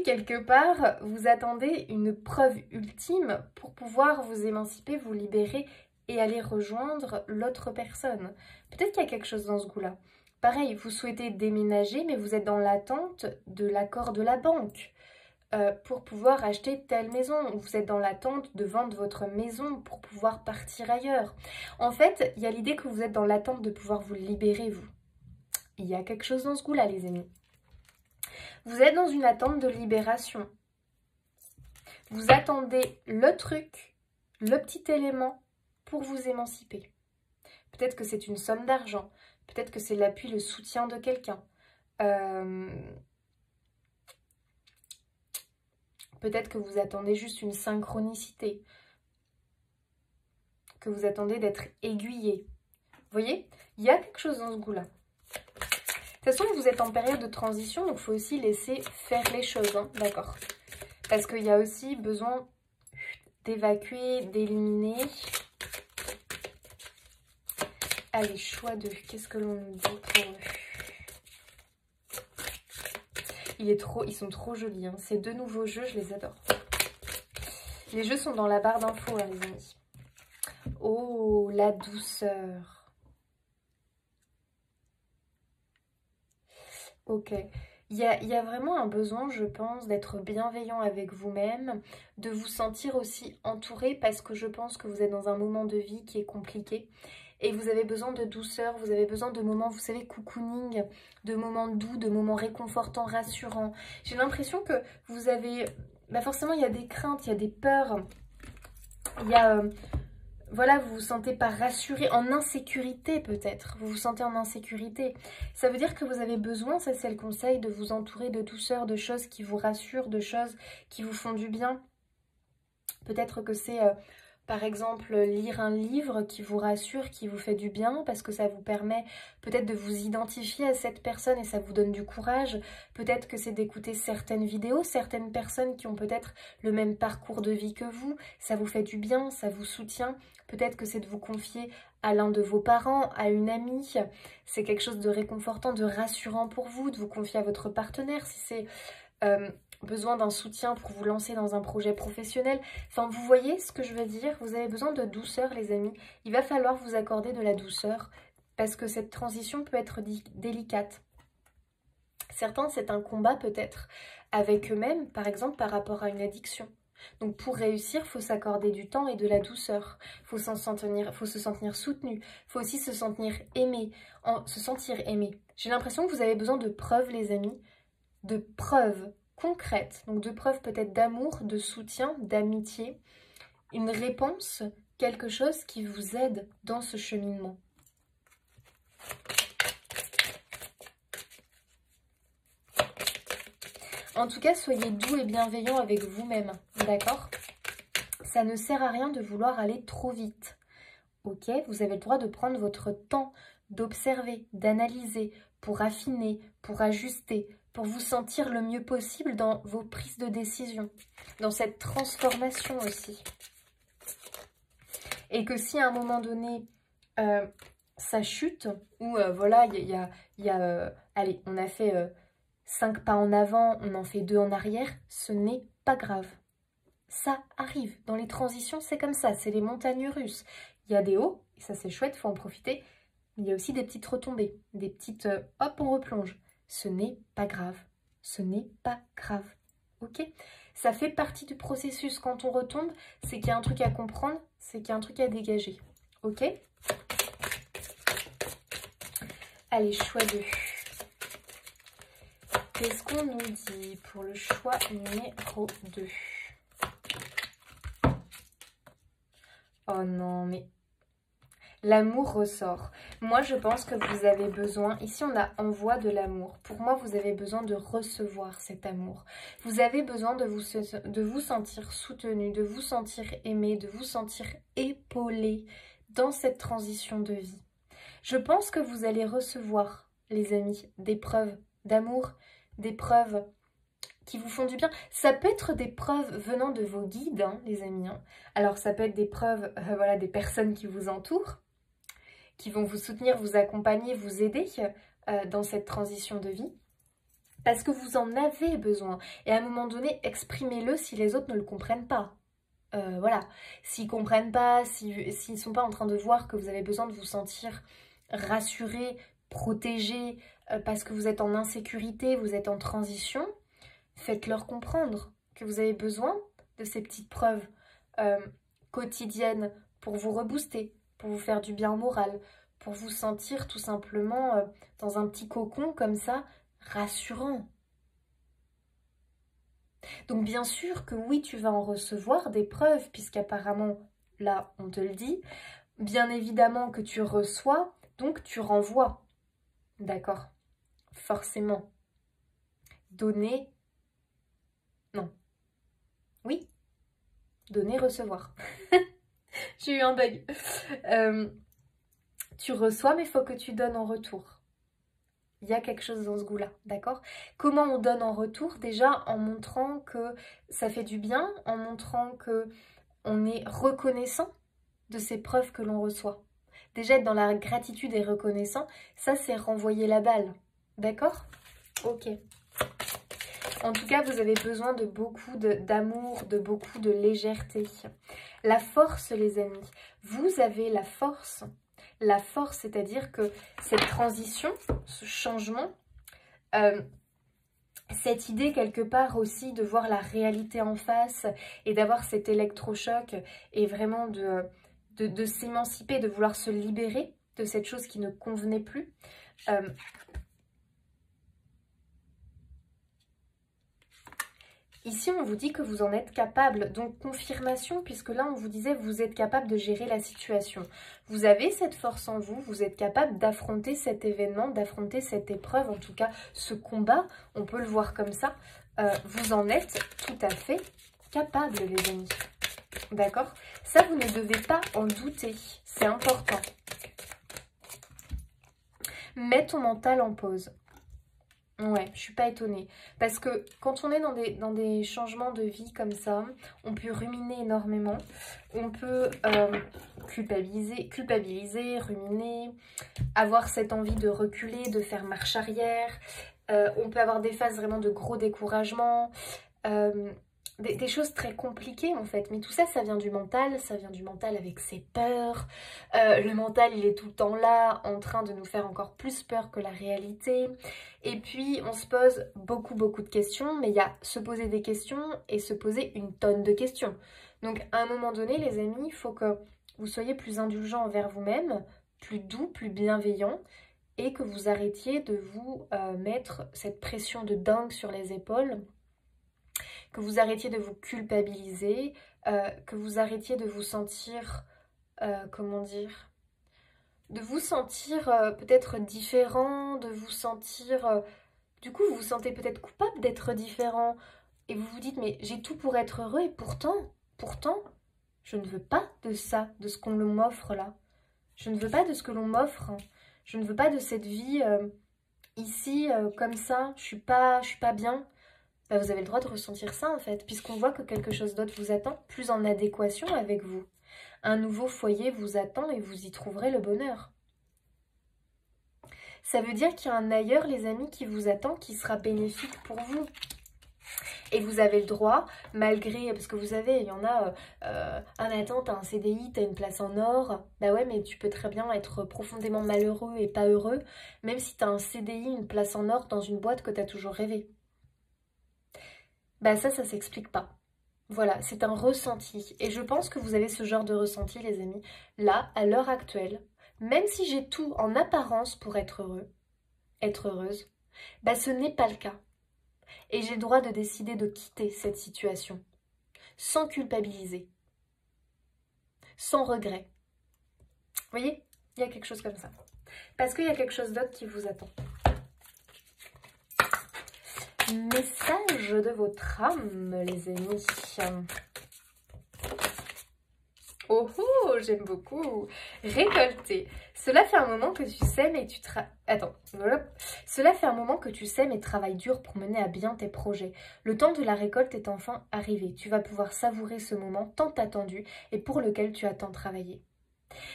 quelque part, vous attendez une preuve ultime pour pouvoir vous émanciper, vous libérer et aller rejoindre l'autre personne. Peut-être qu'il y a quelque chose dans ce goût-là. Pareil, vous souhaitez déménager, mais vous êtes dans l'attente de l'accord de la banque pour pouvoir acheter telle maison. Vous êtes dans l'attente de vendre votre maison pour pouvoir partir ailleurs. En fait, il y a l'idée que vous êtes dans l'attente de pouvoir vous libérer, vous. Il y a quelque chose dans ce goût-là, les amis. Vous êtes dans une attente de libération. Vous attendez le truc, le petit élément pour vous émanciper. Peut-être que c'est une somme d'argent. Peut-être que c'est l'appui, le soutien de quelqu'un. Peut-être que vous attendez juste une synchronicité. Que vous attendez d'être aiguillé. Vous voyez? Il y a quelque chose dans ce goût-là. De toute façon, vous êtes en période de transition, donc il faut aussi laisser faire les choses, hein, d'accord? Parce qu'il y a aussi besoin d'évacuer, d'éliminer. Allez, choix de... Qu'est-ce que l'on nous dit pour eux? Ils sont trop jolis, hein. Ces deux nouveaux jeux, je les adore. Les jeux sont dans la barre d'infos, hein, les amis. Oh, la douceur. Ok. Il y a vraiment un besoin, je pense, d'être bienveillant avec vous-même, de vous sentir aussi entouré parce que je pense que vous êtes dans un moment de vie qui est compliqué et vous avez besoin de douceur, vous avez besoin de moments, vous savez, cocooning, de moments doux, de moments réconfortants, rassurants. J'ai l'impression que vous avez... forcément, il y a des craintes, il y a des peurs, il y a... Voilà, vous vous sentez pas rassuré, en insécurité peut-être. Vous vous sentez en insécurité. Ça veut dire que vous avez besoin, ça c'est le conseil, de vous entourer de douceur, de choses qui vous rassurent, de choses qui vous font du bien. Peut-être que c'est par exemple, lire un livre qui vous rassure, qui vous fait du bien, parce que ça vous permet peut-être de vous identifier à cette personne et ça vous donne du courage. Peut-être que c'est d'écouter certaines vidéos, certaines personnes qui ont peut-être le même parcours de vie que vous, ça vous fait du bien, ça vous soutient. Peut-être que c'est de vous confier à l'un de vos parents, à une amie. C'est quelque chose de réconfortant, de rassurant pour vous, de vous confier à votre partenaire si c'est besoin d'un soutien pour vous lancer dans un projet professionnel. Enfin, vous voyez ce que je veux dire? Vous avez besoin de douceur, les amis. Il va falloir vous accorder de la douceur parce que cette transition peut être délicate. Certains, c'est un combat peut-être avec eux-mêmes, par exemple par rapport à une addiction. Donc pour réussir, il faut s'accorder du temps et de la douceur. Il faut se sentir soutenu. Il faut aussi se sentir aimé. J'ai l'impression que vous avez besoin de preuves, les amis, de preuves concrètes. Donc de preuves peut-être d'amour, de soutien, d'amitié. Une réponse, quelque chose qui vous aide dans ce cheminement. En tout cas, soyez doux et bienveillant avec vous-même, d'accord? Ça ne sert à rien de vouloir aller trop vite, ok? Vous avez le droit de prendre votre temps, d'observer, d'analyser, pour affiner, pour ajuster, pour vous sentir le mieux possible dans vos prises de décision, dans cette transformation aussi. Et que si à un moment donné, ça chute, ou voilà, allez, on a fait 5 pas en avant, on en fait 2 en arrière, ce n'est pas grave. Ça arrive. Dans les transitions, c'est comme ça, c'est les montagnes russes. Il y a des hauts, et ça c'est chouette, il faut en profiter. Il y a aussi des petites retombées, des petites hop, on replonge. Ce n'est pas grave. Ce n'est pas grave. Ok? Ça fait partie du processus. Quand on retombe, c'est qu'il y a un truc à comprendre, c'est qu'il y a un truc à dégager. Ok? Allez, choix 2. Qu'est-ce qu'on nous dit pour le choix numéro 2? Oh non, mais l'amour ressort. Moi, je pense que vous avez besoin, ici on a envoi de l'amour. Pour moi, vous avez besoin de recevoir cet amour. Vous avez besoin de vous sentir soutenu, de vous sentir aimé, de vous sentir épaulé dans cette transition de vie. Je pense que vous allez recevoir, les amis, des preuves d'amour, des preuves qui vous font du bien. Ça peut être des preuves venant de vos guides, hein, les amis. Hein. Alors ça peut être des preuves, voilà, des personnes qui vous entourent, qui vont vous soutenir, vous accompagner, vous aider dans cette transition de vie. Parce que vous en avez besoin. Et à un moment donné, exprimez-le si les autres ne le comprennent pas. Voilà. S'ils ne comprennent pas, s'ils ne sont pas en train de voir que vous avez besoin de vous sentir rassuré, protégé, parce que vous êtes en insécurité, vous êtes en transition, faites-leur comprendre que vous avez besoin de ces petites preuves quotidiennes pour vous rebooster, pour vous faire du bien au moral, pour vous sentir tout simplement dans un petit cocon comme ça, rassurant. Donc bien sûr que oui, tu vas en recevoir des preuves, puisqu'apparemment, là, on te le dit. Bien évidemment que tu reçois, donc tu renvoies. D'accord? Forcément. Donner. Non. Oui. Donner, recevoir. J'ai eu un bug. Tu reçois, mais il faut que tu donnes en retour. Il y a quelque chose dans ce goût-là, d'accord? Comment on donne en retour? Déjà en montrant que ça fait du bien, en montrant que on est reconnaissant de ces preuves que l'on reçoit. Déjà être dans la gratitude et reconnaissant, ça c'est renvoyer la balle, d'accord? Ok. En tout cas, vous avez besoin de beaucoup d'amour, de beaucoup de légèreté. La force, les amis, vous avez la force. La force, c'est-à-dire que cette transition, ce changement, cette idée quelque part aussi de voir la réalité en face et d'avoir cet électrochoc et vraiment de s'émanciper, de vouloir se libérer de cette chose qui ne convenait plus. Ici, on vous dit que vous en êtes capable, donc confirmation, puisque là, on vous disait que vous êtes capable de gérer la situation. Vous avez cette force en vous, vous êtes capable d'affronter cet événement, d'affronter cette épreuve, en tout cas, ce combat, on peut le voir comme ça. Vous en êtes tout à fait capable, les amis. D'accord? Ça, vous ne devez pas en douter. C'est important. Mets ton mental en pause. Ouais, je suis pas étonnée. Parce que quand on est dans des changements de vie comme ça, on peut ruminer énormément. On peut culpabiliser, ruminer, avoir cette envie de reculer, de faire marche arrière. On peut avoir des phases vraiment de gros découragement. Des choses très compliquées en fait, mais tout ça, ça vient du mental avec ses peurs. Le mental, il est tout le temps là, en train de nous faire encore plus peur que la réalité. Et puis, on se pose beaucoup de questions, mais il y a se poser des questions et se poser une tonne de questions. Donc, à un moment donné, les amis, il faut que vous soyez plus indulgents envers vous-même, plus doux, plus bienveillant, et que vous arrêtiez de vous mettre cette pression de dingue sur les épaules, que vous arrêtiez de vous culpabiliser, que vous arrêtiez de vous sentir, comment dire, de vous sentir peut-être différent, de vous sentir, du coup vous vous sentez peut-être coupable d'être différent, et vous vous dites mais j'ai tout pour être heureux, et pourtant, je ne veux pas de ça, de ce qu'on m'offre là. Je ne veux pas de ce que l'on m'offre, je ne veux pas de cette vie ici, comme ça, je suis pas bien. Bah, vous avez le droit de ressentir ça en fait, puisqu'on voit que quelque chose d'autre vous attend, plus en adéquation avec vous. Un nouveau foyer vous attend et vous y trouverez le bonheur. Ça veut dire qu'il y a un ailleurs, les amis, qui vous attend, qui sera bénéfique pour vous. Et vous avez le droit, malgré, parce que vous savez, il y en a, ah mais attends, t'as un CDI, t'as une place en or. Bah ouais, mais tu peux très bien être profondément malheureux et pas heureux, même si t'as un CDI, une place en or dans une boîte que t'as toujours rêvé. Bah ça s'explique pas. Voilà, c'est un ressenti. Et je pense que vous avez ce genre de ressenti, les amis. Là, à l'heure actuelle, même si j'ai tout en apparence pour être heureux, être heureuse, bah ce n'est pas le cas. Et j'ai le droit de décider de quitter cette situation, sans culpabiliser, sans regret. Vous voyez, il y a quelque chose comme ça. Parce qu'il y a quelque chose d'autre qui vous attend. Message de votre âme, les amis. Oh, oh, j'aime beaucoup. Récolter. Cela fait un moment que tu sèmes et tu Cela fait un moment que tu sèmes et travailles dur pour mener à bien tes projets. Le temps de la récolte est enfin arrivé. Tu vas pouvoir savourer ce moment tant attendu et pour lequel tu as tant travaillé.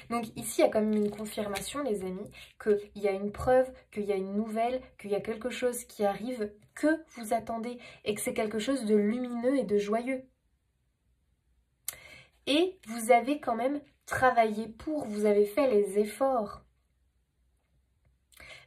Donc ici, il y a quand même une confirmation, les amis, qu'il y a une preuve, qu'il y a une nouvelle, qu'il y a quelque chose qui arrive que vous attendez et que c'est quelque chose de lumineux et de joyeux. Et vous avez quand même travaillé pour, vous avez fait les efforts.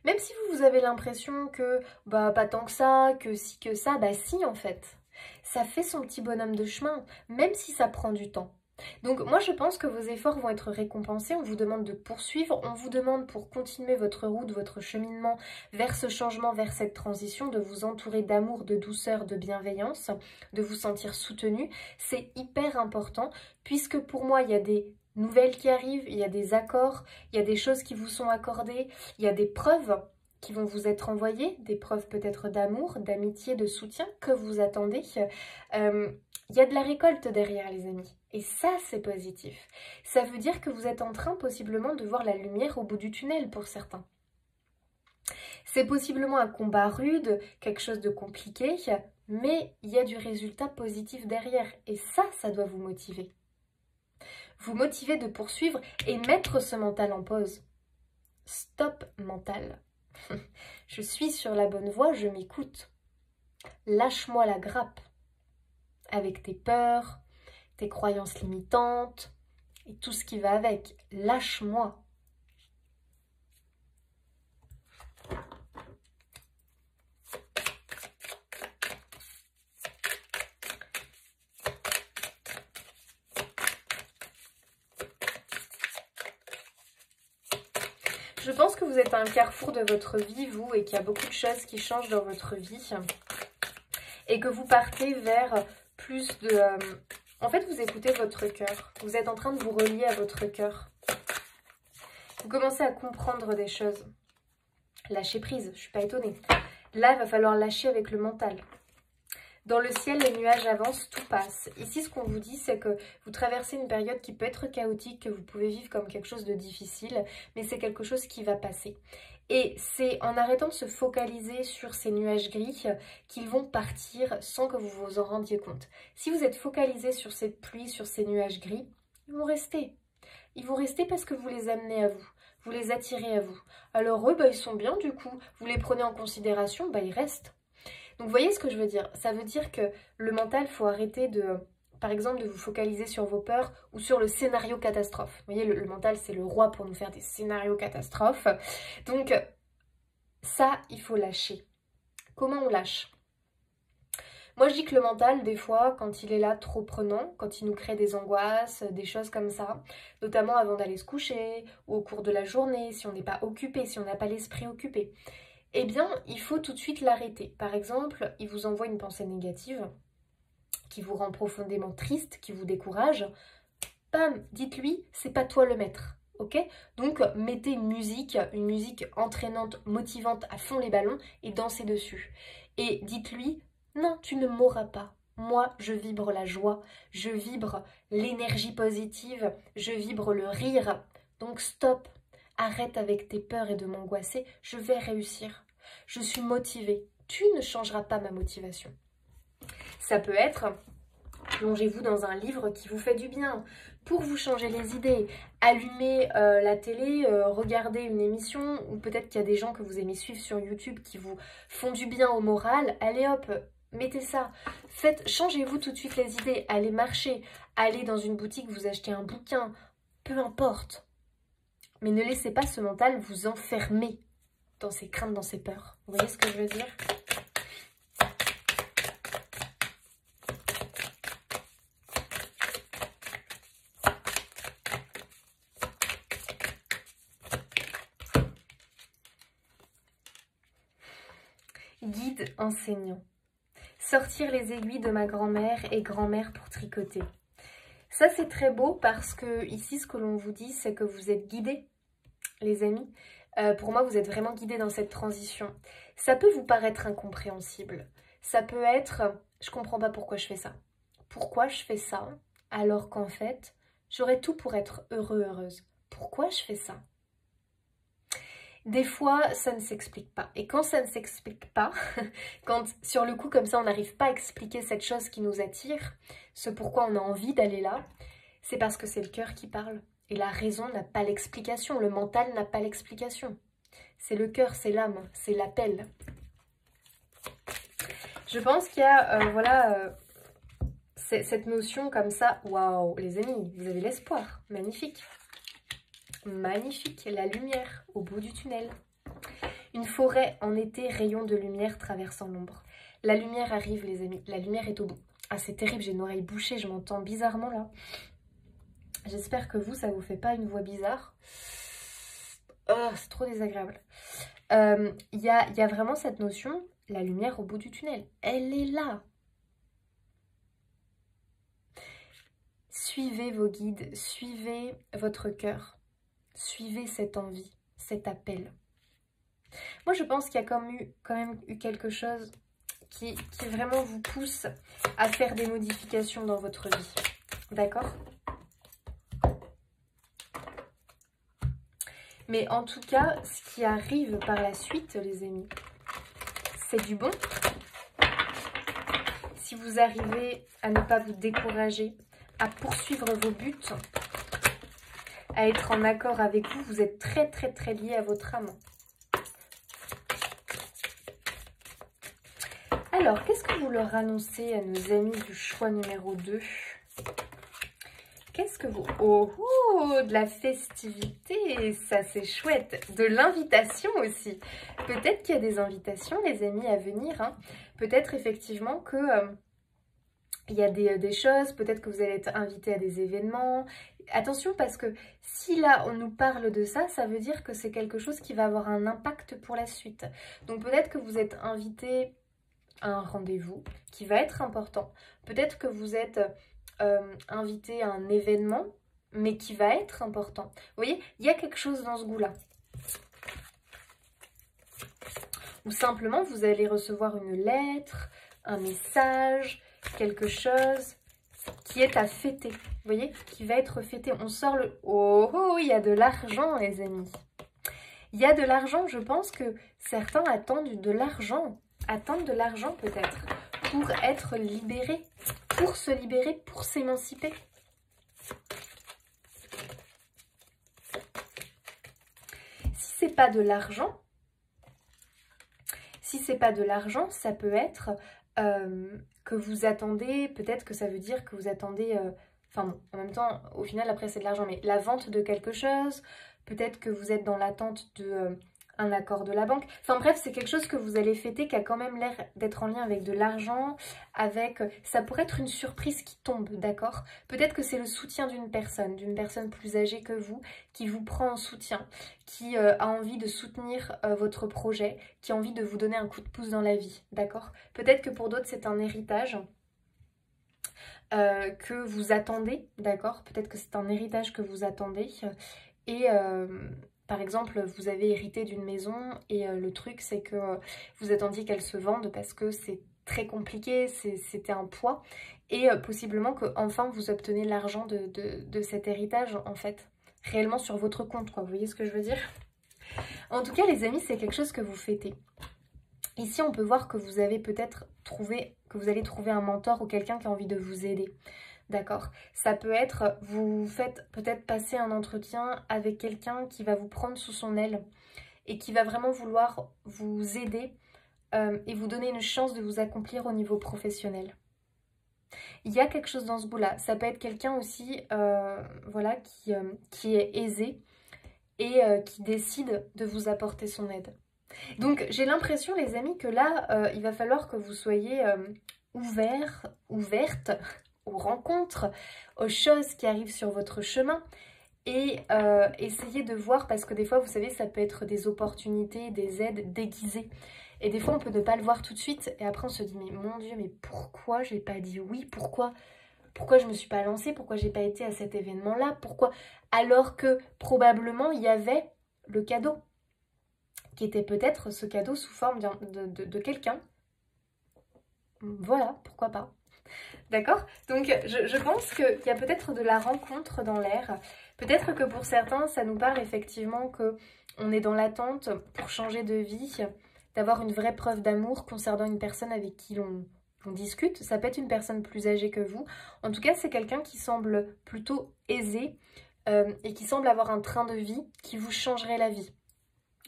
Même si vous avez l'impression que, bah pas tant que ça, que si, que ça, bah si en fait. Ça fait son petit bonhomme de chemin, même si ça prend du temps. Donc moi je pense que vos efforts vont être récompensés, on vous demande de poursuivre, on vous demande pour continuer votre route, votre cheminement vers ce changement, vers cette transition, de vous entourer d'amour, de douceur, de bienveillance, de vous sentir soutenu. C'est hyper important puisque pour moi il y a des nouvelles qui arrivent, il y a des accords, il y a des choses qui vous sont accordées, il y a des preuves qui vont vous être envoyées, des preuves peut-être d'amour, d'amitié, de soutien que vous attendez. Il y a de la récolte derrière, les amis. Et ça, c'est positif. Ça veut dire que vous êtes en train possiblement de voir la lumière au bout du tunnel pour certains. C'est possiblement un combat rude, quelque chose de compliqué, mais il y a du résultat positif derrière. Et ça doit vous motiver. Vous motiver de poursuivre et mettre ce mental en pause. Stop mental. Je suis sur la bonne voie, je m'écoute. Lâche-moi la grappe. Avec tes peurs, tes croyances limitantes et tout ce qui va avec. Lâche-moi. Je pense que vous êtes à un carrefour de votre vie, vous, et qu'il y a beaucoup de choses qui changent dans votre vie. Et que vous partez vers plus de... En fait, vous écoutez votre cœur. Vous êtes en train de vous relier à votre cœur. Vous commencez à comprendre des choses. Lâcher prise, je ne suis pas étonnée. Là, il va falloir lâcher avec le mental. Dans le ciel, les nuages avancent, tout passe. Ici, ce qu'on vous dit, c'est que vous traversez une période qui peut être chaotique, que vous pouvez vivre comme quelque chose de difficile, mais c'est quelque chose qui va passer. Et c'est en arrêtant de se focaliser sur ces nuages gris qu'ils vont partir sans que vous vous en rendiez compte. Si vous êtes focalisé sur cette pluie, sur ces nuages gris, ils vont rester. Ils vont rester parce que vous les amenez à vous. Vous les attirez à vous. Alors eux, ils sont bien du coup. Vous les prenez en considération, ils restent. Donc vous voyez ce que je veux dire? Ça veut dire que le mental, il faut arrêter de, par exemple, de vous focaliser sur vos peurs ou sur le scénario catastrophe. Vous voyez, le mental, c'est le roi pour nous faire des scénarios catastrophes. Donc ça, il faut lâcher. Comment on lâche? Moi, je dis que le mental, des fois, quand il est là trop prenant, quand il nous crée des angoisses, des choses comme ça, notamment avant d'aller se coucher ou au cours de la journée, si on n'est pas occupé, si on n'a pas l'esprit occupé, eh bien, il faut tout de suite l'arrêter. Par exemple, il vous envoie une pensée négative qui vous rend profondément triste, qui vous décourage. Bam, dites-lui, c'est pas toi le maître, ok? Donc, mettez une musique entraînante, motivante à fond les ballons et dansez dessus. Et dites-lui, non, tu ne m'auras pas. Moi, je vibre la joie, je vibre l'énergie positive, je vibre le rire. Donc, stop. Arrête avec tes peurs et de m'angoisser, je vais réussir. Je suis motivée. Tu ne changeras pas ma motivation. Ça peut être, plongez-vous dans un livre qui vous fait du bien, pour vous changer les idées. Allumez la télé, regardez une émission, ou peut-être qu'il y a des gens que vous aimez suivre sur YouTube qui vous font du bien au moral. Allez hop, mettez ça. Changez-vous tout de suite les idées. Allez marcher, allez dans une boutique, vous achetez un bouquin, peu importe. Mais ne laissez pas ce mental vous enfermer dans ses craintes, dans ses peurs. Vous voyez ce que je veux dire? Guide enseignant. Sortir les aiguilles de ma grand-mère et grand-mère pour tricoter. Ça, c'est très beau parce que ici, ce que l'on vous dit, c'est que vous êtes guidés, les amis. Pour moi, vous êtes vraiment guidés dans cette transition. Ça peut vous paraître incompréhensible. Ça peut être, je comprends pas pourquoi je fais ça. Pourquoi je fais ça alors qu'en fait, j'aurais tout pour être heureux, heureuse. Pourquoi je fais ça? Des fois, ça ne s'explique pas. Et quand ça ne s'explique pas, quand sur le coup, comme ça, on n'arrive pas à expliquer cette chose qui nous attire, ce pourquoi on a envie d'aller là, c'est parce que c'est le cœur qui parle. Et la raison n'a pas l'explication, le mental n'a pas l'explication. C'est le cœur, c'est l'âme, c'est l'appel. Je pense qu'il y a, cette notion comme ça. Waouh, les amis, vous avez l'espoir. Magnifique. Magnifique, la lumière au bout du tunnel. Une forêt en été, rayon de lumière traversant l'ombre. La lumière arrive, les amis. La lumière est au bout. Ah, c'est terrible, j'ai une oreille bouchée, je m'entends bizarrement là. J'espère que vous, ça vous fait pas une voix bizarre. Oh, c'est trop désagréable. Il y a vraiment cette notion, la lumière au bout du tunnel. Elle est là. Suivez vos guides, suivez votre cœur. Suivez cette envie, cet appel. Moi, je pense qu'il y a quand même eu quelque chose qui vraiment vous pousse à faire des modifications dans votre vie. D'accord? Mais en tout cas, ce qui arrive par la suite, les amis, c'est du bon. Si vous arrivez à ne pas vous décourager, à poursuivre vos buts, à être en accord avec vous, vous êtes très très très lié à votre âme. Alors, qu'est-ce que vous leur annoncez à nos amis du choix numéro 2? Qu'est-ce que vous... Oh, de la festivité, ça c'est chouette. De l'invitation aussi. Peut-être qu'il y a des invitations, les amis, à venir. Hein. Peut-être effectivement que... il y a des choses, peut-être que vous allez être invité à des événements. Attention parce que si là on nous parle de ça, ça veut dire que c'est quelque chose qui va avoir un impact pour la suite. Donc peut-être que vous êtes invité à un rendez-vous qui va être important. Peut-être que vous êtes invité à un événement, mais qui va être important. Vous voyez, il y a quelque chose dans ce goût-là. Ou simplement vous allez recevoir une lettre, un message, quelque chose qui est à fêter. Vous voyez, qui va être fêté. On sort le... Oh, oh, il y a de l'argent, les amis. Il y a de l'argent, je pense que certains attendent de l'argent. Attendent de l'argent peut-être pour être libérés, pour se libérer, pour s'émanciper. Si c'est pas de l'argent, ça peut être que vous attendez, peut-être que ça veut dire que vous attendez, enfin bon, en même temps, au final, après c'est de l'argent, mais la vente de quelque chose, peut-être que vous êtes dans l'attente de un accord de la banque. Enfin bref, c'est quelque chose que vous allez fêter qui a quand même l'air d'être en lien avec de l'argent, avec... Ça pourrait être une surprise qui tombe, d'accord? Peut-être que c'est le soutien d'une personne plus âgée que vous, qui vous prend en soutien, qui a envie de soutenir votre projet, qui a envie de vous donner un coup de pouce dans la vie, d'accord? Peut-être que pour d'autres, c'est un héritage que vous attendez, d'accord? Peut-être que c'est un héritage que vous attendez et... par exemple, vous avez hérité d'une maison et le truc, c'est que vous attendiez qu'elle se vende parce que c'est très compliqué, c'était un poids. Et possiblement qu'enfin, vous obtenez l'argent de cet héritage, en fait, réellement sur votre compte, quoi. Vous voyez ce que je veux dire? En tout cas, les amis, c'est quelque chose que vous fêtez. Ici, on peut voir que vous avez peut-être trouvé, que vous allez trouver un mentor ou quelqu'un qui a envie de vous aider. D'accord? Ça peut être, vous faites peut-être passer un entretien avec quelqu'un qui va vous prendre sous son aile et qui va vraiment vouloir vous aider et vous donner une chance de vous accomplir au niveau professionnel. Il y a quelque chose dans ce bout-là. Ça peut être quelqu'un aussi voilà, qui est aisé et qui décide de vous apporter son aide. Donc j'ai l'impression, les amis, que là, il va falloir que vous soyez ouverte aux rencontres, aux choses qui arrivent sur votre chemin et essayez de voir, parce que des fois, vous savez, ça peut être des opportunités, des aides déguisées. Et des fois, on peut ne pas le voir tout de suite et après, on se dit, mais mon Dieu, mais pourquoi j'ai pas dit oui? Pourquoi je me suis pas lancée? Pourquoi j'ai pas été à cet événement-là? Pourquoi? Alors que probablement, il y avait le cadeau, qui était peut-être ce cadeau sous forme de quelqu'un. Voilà, pourquoi pas. D'accord? Donc je pense qu'il y a peut-être de la rencontre dans l'air. Peut-être que pour certains, ça nous parle effectivement qu'on est dans l'attente pour changer de vie, d'avoir une vraie preuve d'amour concernant une personne avec qui l'on discute. Ça peut être une personne plus âgée que vous. En tout cas, c'est quelqu'un qui semble plutôt aisé et qui semble avoir un train de vie qui vous changerait la vie.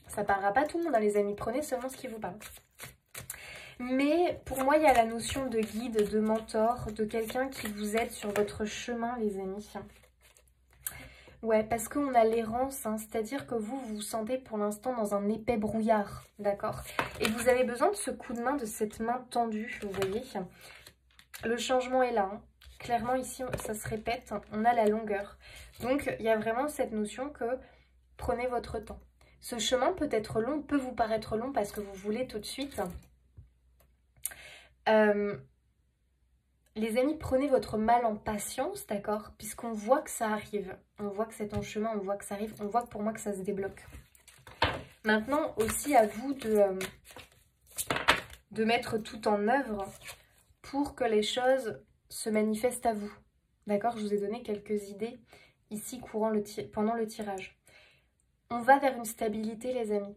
Ça parlera pas tout le monde, hein, les amis. Prenez seulement ce qui vous parle. Mais pour moi, il y a la notion de guide, de mentor, de quelqu'un qui vous aide sur votre chemin, les amis. Ouais, parce qu'on a l'errance, hein, c'est-à-dire que vous vous sentez pour l'instant dans un épais brouillard, d'accord? Et vous avez besoin de ce coup de main, de cette main tendue, vous voyez? Le changement est là, hein. Clairement, ici, ça se répète, hein, on a la longueur. Donc, il y a vraiment cette notion que prenez votre temps. Ce chemin peut être long, peut vous paraître long parce que vous voulez tout de suite... les amis, prenez votre mal en patience, d'accord? Puisqu'on voit que ça arrive. On voit que c'est en chemin, on voit que ça arrive. On voit que pour moi que ça se débloque. Maintenant, aussi à vous de mettre tout en œuvre pour que les choses se manifestent à vous. D'accord? Je vous ai donné quelques idées ici pendant le tirage. On va vers une stabilité, les amis.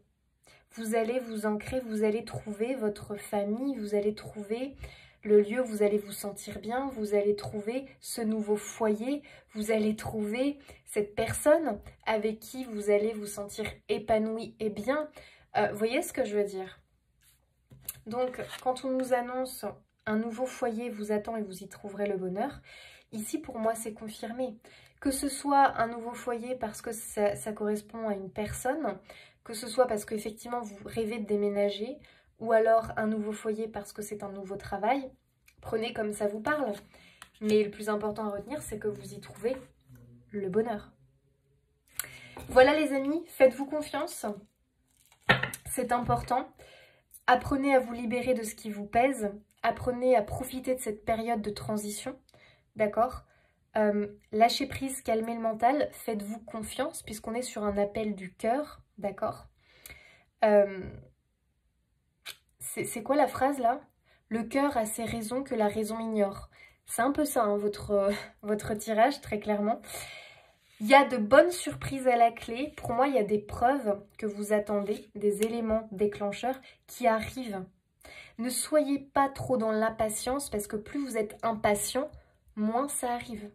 Vous allez vous ancrer, vous allez trouver votre famille, vous allez trouver le lieu où vous allez vous sentir bien, vous allez trouver ce nouveau foyer, vous allez trouver cette personne avec qui vous allez vous sentir épanoui et bien. Vous voyez ce que je veux dire? Donc, quand on nous annonce un nouveau foyer vous attend et vous y trouverez le bonheur, ici pour moi c'est confirmé. Que ce soit un nouveau foyer parce que ça correspond à une personne, que ce soit parce qu'effectivement vous rêvez de déménager, ou alors un nouveau foyer parce que c'est un nouveau travail, prenez comme ça vous parle. Mais le plus important à retenir, c'est que vous y trouvez le bonheur. Voilà les amis, faites-vous confiance, c'est important. Apprenez à vous libérer de ce qui vous pèse, apprenez à profiter de cette période de transition, d'accord? Lâchez prise, calmez le mental, faites-vous confiance puisqu'on est sur un appel du cœur, d'accord? C'est quoi la phrase là? Le cœur a ses raisons que la raison ignore. C'est un peu ça, hein, votre tirage, très clairement. Il y a de bonnes surprises à la clé. Pour moi, il y a des preuves que vous attendez, des éléments déclencheurs qui arrivent. Ne soyez pas trop dans l'impatience parce que plus vous êtes impatient, moins ça arrive.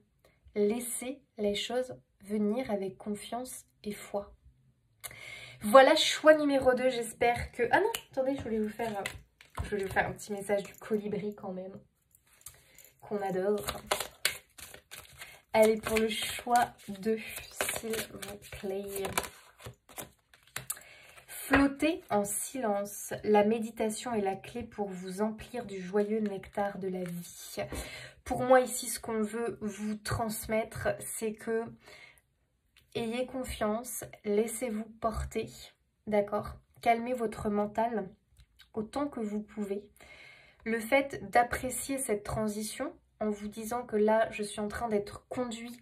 Laissez les choses venir avec confiance et foi. Voilà, choix numéro 2, j'espère que... Ah non, attendez, je voulais vous faire un petit message du colibri quand même, qu'on adore. Allez, pour le choix 2, s'il vous plaît. Flottez en silence. La méditation est la clé pour vous emplir du joyeux nectar de la vie. Pour moi, ici, ce qu'on veut vous transmettre, c'est que ayez confiance, laissez-vous porter, d'accord? Calmez votre mental autant que vous pouvez. Le fait d'apprécier cette transition en vous disant que là, je suis en train d'être conduit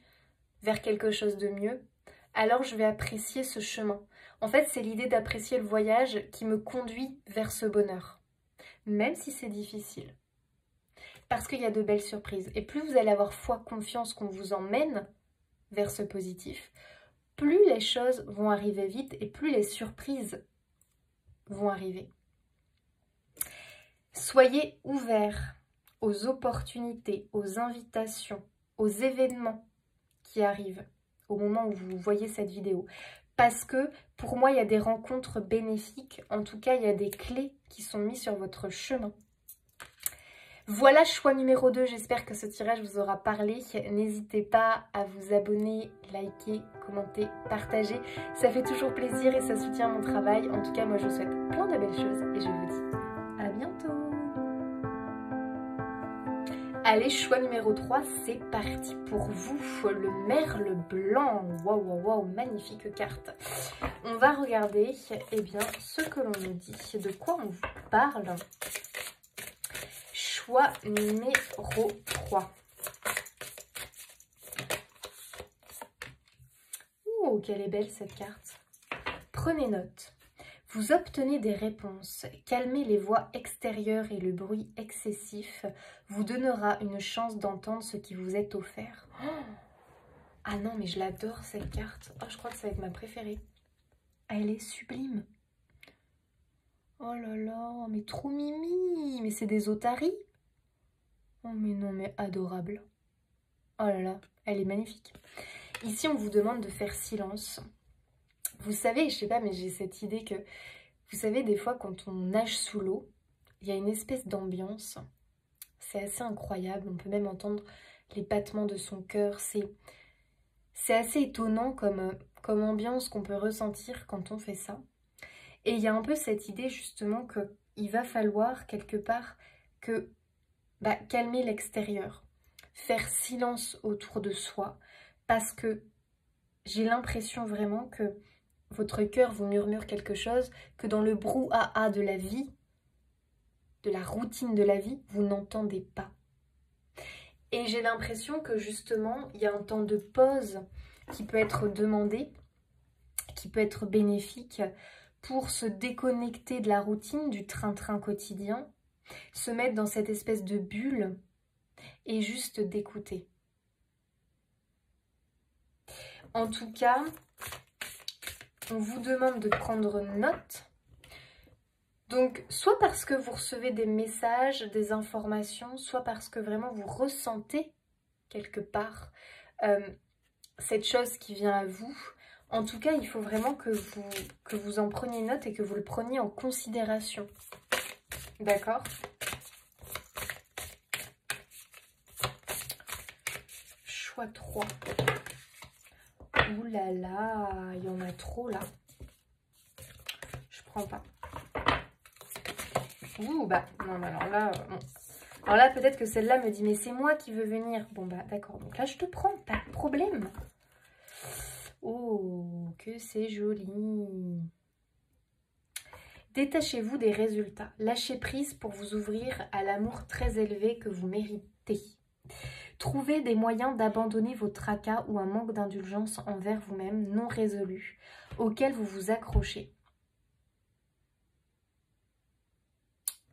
vers quelque chose de mieux, alors je vais apprécier ce chemin. En fait, c'est l'idée d'apprécier le voyage qui me conduit vers ce bonheur, même si c'est difficile. Parce qu'il y a de belles surprises. Et plus vous allez avoir foi, confiance qu'on vous emmène vers ce positif, plus les choses vont arriver vite et plus les surprises vont arriver. Soyez ouverts aux opportunités, aux invitations, aux événements qui arrivent au moment où vous voyez cette vidéo. Parce que pour moi, il y a des rencontres bénéfiques. En tout cas, il y a des clés qui sont mises sur votre chemin. Voilà, choix numéro 2. J'espère que ce tirage vous aura parlé. N'hésitez pas à vous abonner, liker, commenter, partager. Ça fait toujours plaisir et ça soutient mon travail. En tout cas, moi, je vous souhaite plein de belles choses et je vous dis à bientôt. Allez, choix numéro 3, c'est parti pour vous, le merle blanc. Waouh, waouh, waouh, magnifique carte. On va regarder eh bien, ce que l'on nous dit, de quoi on vous parle. Choix numéro 3. Oh, quelle est belle cette carte. Prenez note. Vous obtenez des réponses. Calmez les voix extérieures et le bruit excessif vous donnera une chance d'entendre ce qui vous est offert. Oh, ah non, mais je l'adore cette carte. Oh, je crois que ça va être ma préférée. Elle est sublime. Oh là là, mais trop mimi. Mais c'est des otaries. Oh mais non, mais adorable. Oh là là, elle est magnifique. Ici, on vous demande de faire silence. Vous savez, je sais pas, mais j'ai cette idée que, vous savez, des fois, quand on nage sous l'eau, il y a une espèce d'ambiance. C'est assez incroyable. On peut même entendre les battements de son cœur. C'est assez étonnant comme ambiance qu'on peut ressentir quand on fait ça. Et il y a un peu cette idée, justement, qu'il va falloir, quelque part, calmer l'extérieur. Faire silence autour de soi. Parce que j'ai l'impression vraiment que votre cœur vous murmure quelque chose que dans le brouhaha de la vie, de la routine de la vie, vous n'entendez pas. Et j'ai l'impression que justement, il y a un temps de pause qui peut être demandé, qui peut être bénéfique pour se déconnecter de la routine, du train-train quotidien, se mettre dans cette espèce de bulle et juste d'écouter. En tout cas, on vous demande de prendre note. Donc, soit parce que vous recevez des messages, des informations, soit parce que vraiment vous ressentez quelque part cette chose qui vient à vous. En tout cas, il faut vraiment que vous en preniez note et que vous le preniez en considération. D'accord ? Choix 3. Ouh là là, il y en a trop là. Je prends pas. Ouh, bah, non, alors là, bon. Alors là, peut-être que celle-là me dit, mais c'est moi qui veux venir. Bon, bah, d'accord. Donc là, je te prends, pas de problème. Oh, que c'est joli. Détachez-vous des résultats. Lâchez prise pour vous ouvrir à l'amour très élevé que vous méritez. Trouvez des moyens d'abandonner vos tracas ou un manque d'indulgence envers vous-même non résolu, auquel vous vous accrochez.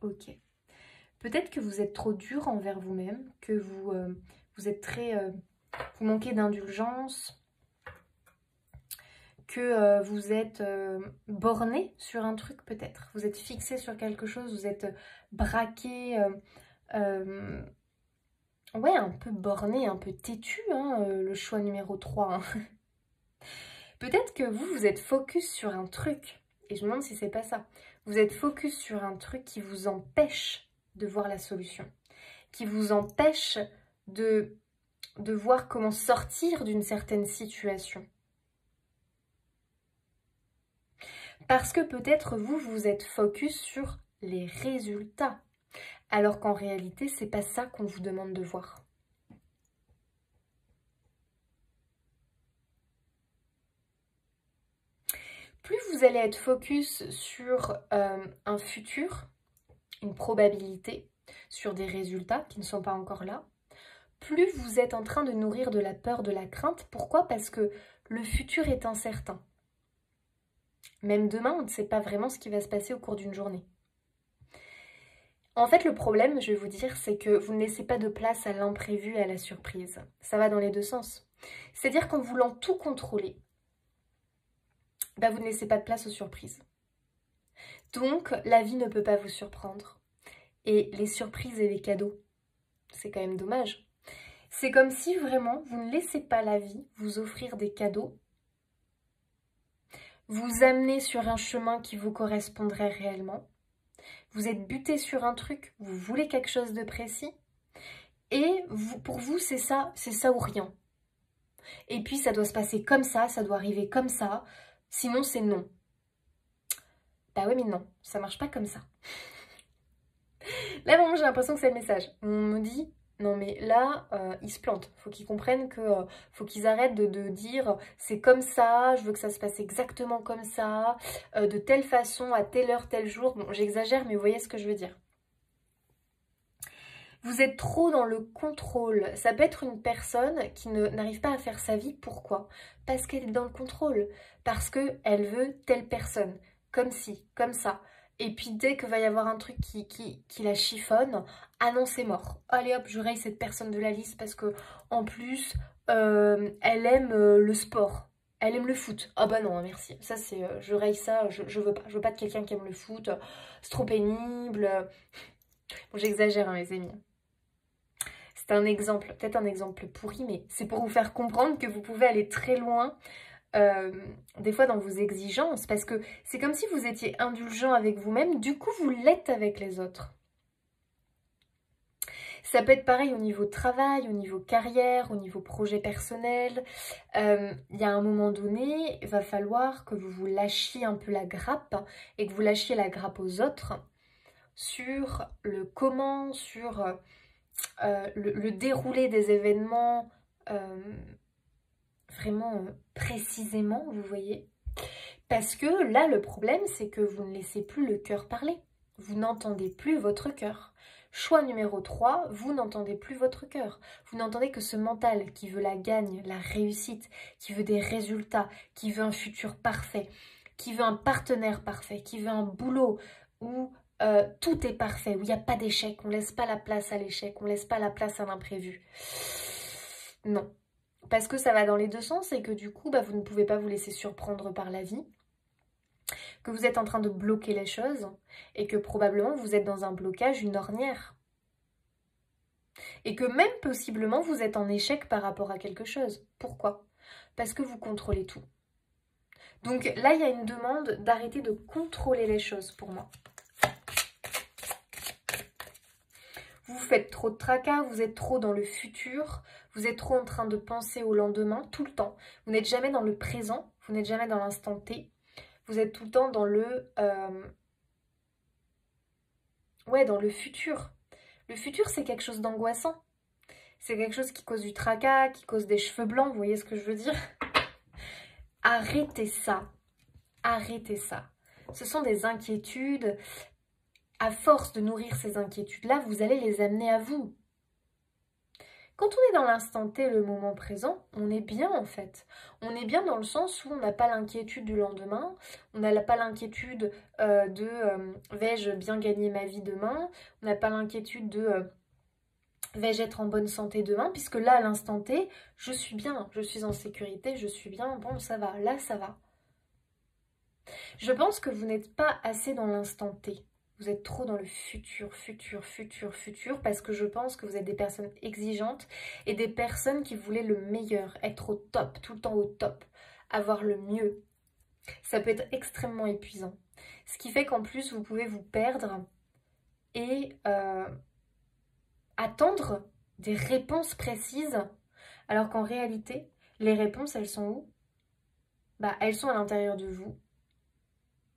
Ok. Peut-être que vous êtes trop dur envers vous-même, que vous êtes très... vous manquez d'indulgence, que vous êtes borné sur un truc peut-être. Vous êtes fixé sur quelque chose, vous êtes braqué, ouais, un peu borné, un peu têtu, hein, le choix numéro 3. Hein. Peut-être que vous êtes focus sur un truc, et je me demande si c'est pas ça. Vous êtes focus sur un truc qui vous empêche de voir la solution, qui vous empêche de voir comment sortir d'une certaine situation. Parce que peut-être vous êtes focus sur les résultats, alors qu'en réalité, c'est pas ça qu'on vous demande de voir. Plus vous allez être focus sur un futur, une probabilité, sur des résultats qui ne sont pas encore là, plus vous êtes en train de nourrir de la peur, de la crainte. Pourquoi? Parce que le futur est incertain. Même demain, on ne sait pas vraiment ce qui va se passer au cours d'une journée. En fait, le problème, je vais vous dire, c'est que vous ne laissez pas de place à l'imprévu et à la surprise. Ça va dans les deux sens. C'est-à-dire qu'en voulant tout contrôler, bah, vous ne laissez pas de place aux surprises. Donc, la vie ne peut pas vous surprendre. Et les surprises et les cadeaux, c'est quand même dommage. C'est comme si vraiment, vous ne laissez pas la vie vous offrir des cadeaux, vous amener sur un chemin qui vous correspondrait réellement. Vous êtes buté sur un truc, vous voulez quelque chose de précis, et pour vous, c'est ça ou rien. Et puis, ça doit se passer comme ça doit arriver comme ça, sinon c'est non. Bah oui, mais non, ça marche pas comme ça. Là, vraiment, j'ai l'impression que c'est le message. On me dit, non mais là, ils se plantent. Faut qu'ils comprennent que faut qu'ils arrêtent de dire c'est comme ça, je veux que ça se passe exactement comme ça, de telle façon, à telle heure, tel jour. Bon, j'exagère, mais vous voyez ce que je veux dire. Vous êtes trop dans le contrôle. Ça peut être une personne qui n'arrive pas à faire sa vie. Pourquoi? Parce qu'elle est dans le contrôle. Parce qu'elle veut telle personne. Comme ci, comme ça. Et puis dès que va y avoir un truc qui la chiffonne, ah non, c'est mort. Allez hop, je raye cette personne de la liste parce que en plus, elle aime le sport. Elle aime le foot. Ah bah non, merci. Ça c'est, je raye ça, je veux pas. Je veux pas de quelqu'un qui aime le foot. C'est trop pénible. Bon, j'exagère, hein, mes amis. C'est un exemple, peut-être un exemple pourri, mais c'est pour vous faire comprendre que vous pouvez aller très loin, des fois dans vos exigences, parce que c'est comme si vous étiez indulgent avec vous-même, du coup vous l'êtes avec les autres. Ça peut être pareil au niveau travail, au niveau carrière, au niveau projet personnel. Il y a un moment donné, il va falloir que vous vous lâchiez un peu la grappe et que vous lâchiez la grappe aux autres sur le comment, sur le déroulé des événements vraiment précisément, vous voyez. Parce que là, le problème, c'est que vous ne laissez plus le cœur parler. Vous n'entendez plus votre cœur. Choix numéro 3, vous n'entendez plus votre cœur. Vous n'entendez que ce mental qui veut la gagne, la réussite, qui veut des résultats, qui veut un futur parfait, qui veut un partenaire parfait, qui veut un boulot où tout est parfait, où il n'y a pas d'échec, on ne laisse pas la place à l'échec, on ne laisse pas la place à l'imprévu. Non. Parce que ça va dans les deux sens et que du coup, bah, vous ne pouvez pas vous laisser surprendre par la vie, que vous êtes en train de bloquer les choses et que probablement vous êtes dans un blocage, une ornière. Et que même possiblement vous êtes en échec par rapport à quelque chose. Pourquoi? Parce que vous contrôlez tout. Donc là, il y a une demande d'arrêter de contrôler les choses pour moi. Vous faites trop de tracas, vous êtes trop dans le futur, vous êtes trop en train de penser au lendemain tout le temps. Vous n'êtes jamais dans le présent, vous n'êtes jamais dans l'instant T. Vous êtes tout le temps dans le... dans le futur. Le futur, c'est quelque chose d'angoissant. C'est quelque chose qui cause du tracas, qui cause des cheveux blancs, vous voyez ce que je veux dire? Arrêtez ça. Arrêtez ça. Ce sont des inquiétudes. À force de nourrir ces inquiétudes-là, vous allez les amener à vous. Quand on est dans l'instant T, le moment présent, on est bien en fait. On est bien dans le sens où on n'a pas l'inquiétude du lendemain, on n'a pas l'inquiétude vais-je bien gagner ma vie demain, on n'a pas l'inquiétude de vais-je être en bonne santé demain, puisque là, à l'instant T, je suis bien, je suis en sécurité, je suis bien, bon, ça va, là, ça va. Je pense que vous n'êtes pas assez dans l'instant T. Vous êtes trop dans le futur, parce que je pense que vous êtes des personnes exigeantes et des personnes qui voulaient le meilleur, être au top, tout le temps au top, avoir le mieux. Ça peut être extrêmement épuisant. Ce qui fait qu'en plus, vous pouvez vous perdre et attendre des réponses précises, alors qu'en réalité, les réponses, elles sont où? Bah, elles sont à l'intérieur de vous.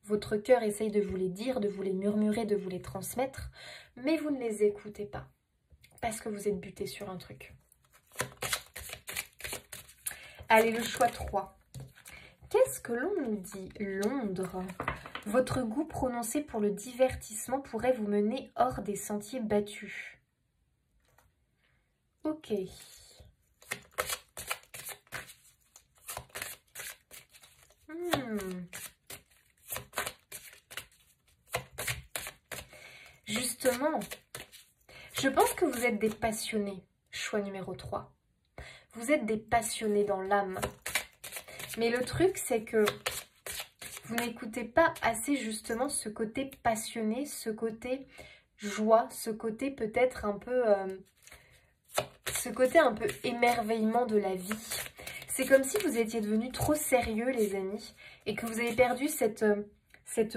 Votre cœur essaye de vous les dire, de vous les murmurer, de vous les transmettre, mais vous ne les écoutez pas, parce que vous êtes buté sur un truc. Allez, le choix 3. Qu'est-ce que l'on nous dit? Londres. Votre goût prononcé pour le divertissement pourrait vous mener hors des sentiers battus. Ok. Justement, je pense que vous êtes des passionnés. Choix numéro 3. Vous êtes des passionnés dans l'âme. Mais le truc, c'est que vous n'écoutez pas assez justement ce côté passionné, ce côté joie, ce côté peut-être un peu... ce côté un peu émerveillement de la vie. C'est comme si vous étiez devenus trop sérieux, les amis, et que vous avez perdu cette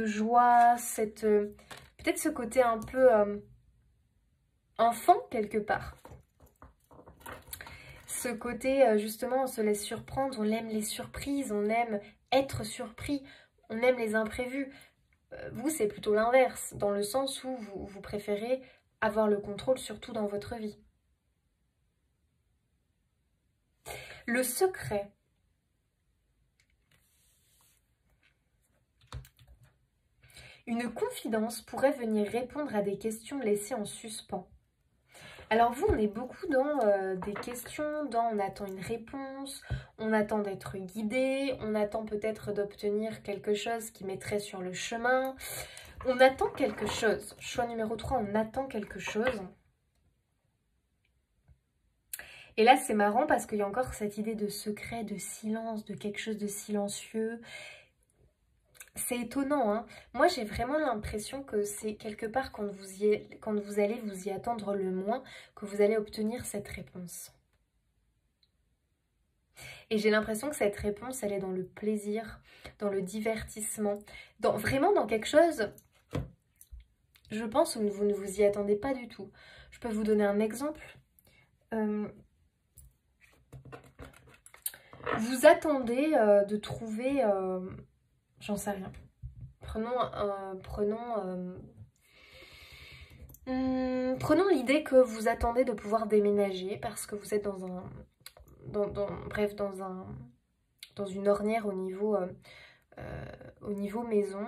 joie, peut-être ce côté un peu enfant, quelque part. Ce côté, justement, on se laisse surprendre, on aime les surprises, on aime être surpris, on aime les imprévus. Vous, c'est plutôt l'inverse, dans le sens où vous préférez avoir le contrôle, surtout dans votre vie. Le secret. Une confidence pourrait venir répondre à des questions laissées en suspens. Alors vous, on est beaucoup dans des questions, on attend une réponse, on attend d'être guidé, on attend peut-être d'obtenir quelque chose qui mettrait sur le chemin. On attend quelque chose. Choix numéro 3, on attend quelque chose. Et là, c'est marrant parce qu'il y a encore cette idée de secret, de silence, de quelque chose de silencieux. C'est étonnant, hein. Moi, j'ai vraiment l'impression que c'est quelque part quand vous allez vous y attendre le moins, que vous allez obtenir cette réponse. Et j'ai l'impression que cette réponse, elle est dans le plaisir, dans le divertissement, vraiment dans quelque chose, je pense, où vous ne vous y attendez pas du tout. Je peux vous donner un exemple. Vous attendez de trouver... j'en sais rien. Prenons l'idée que vous attendez de pouvoir déménager parce que vous êtes dans une ornière au niveau maison.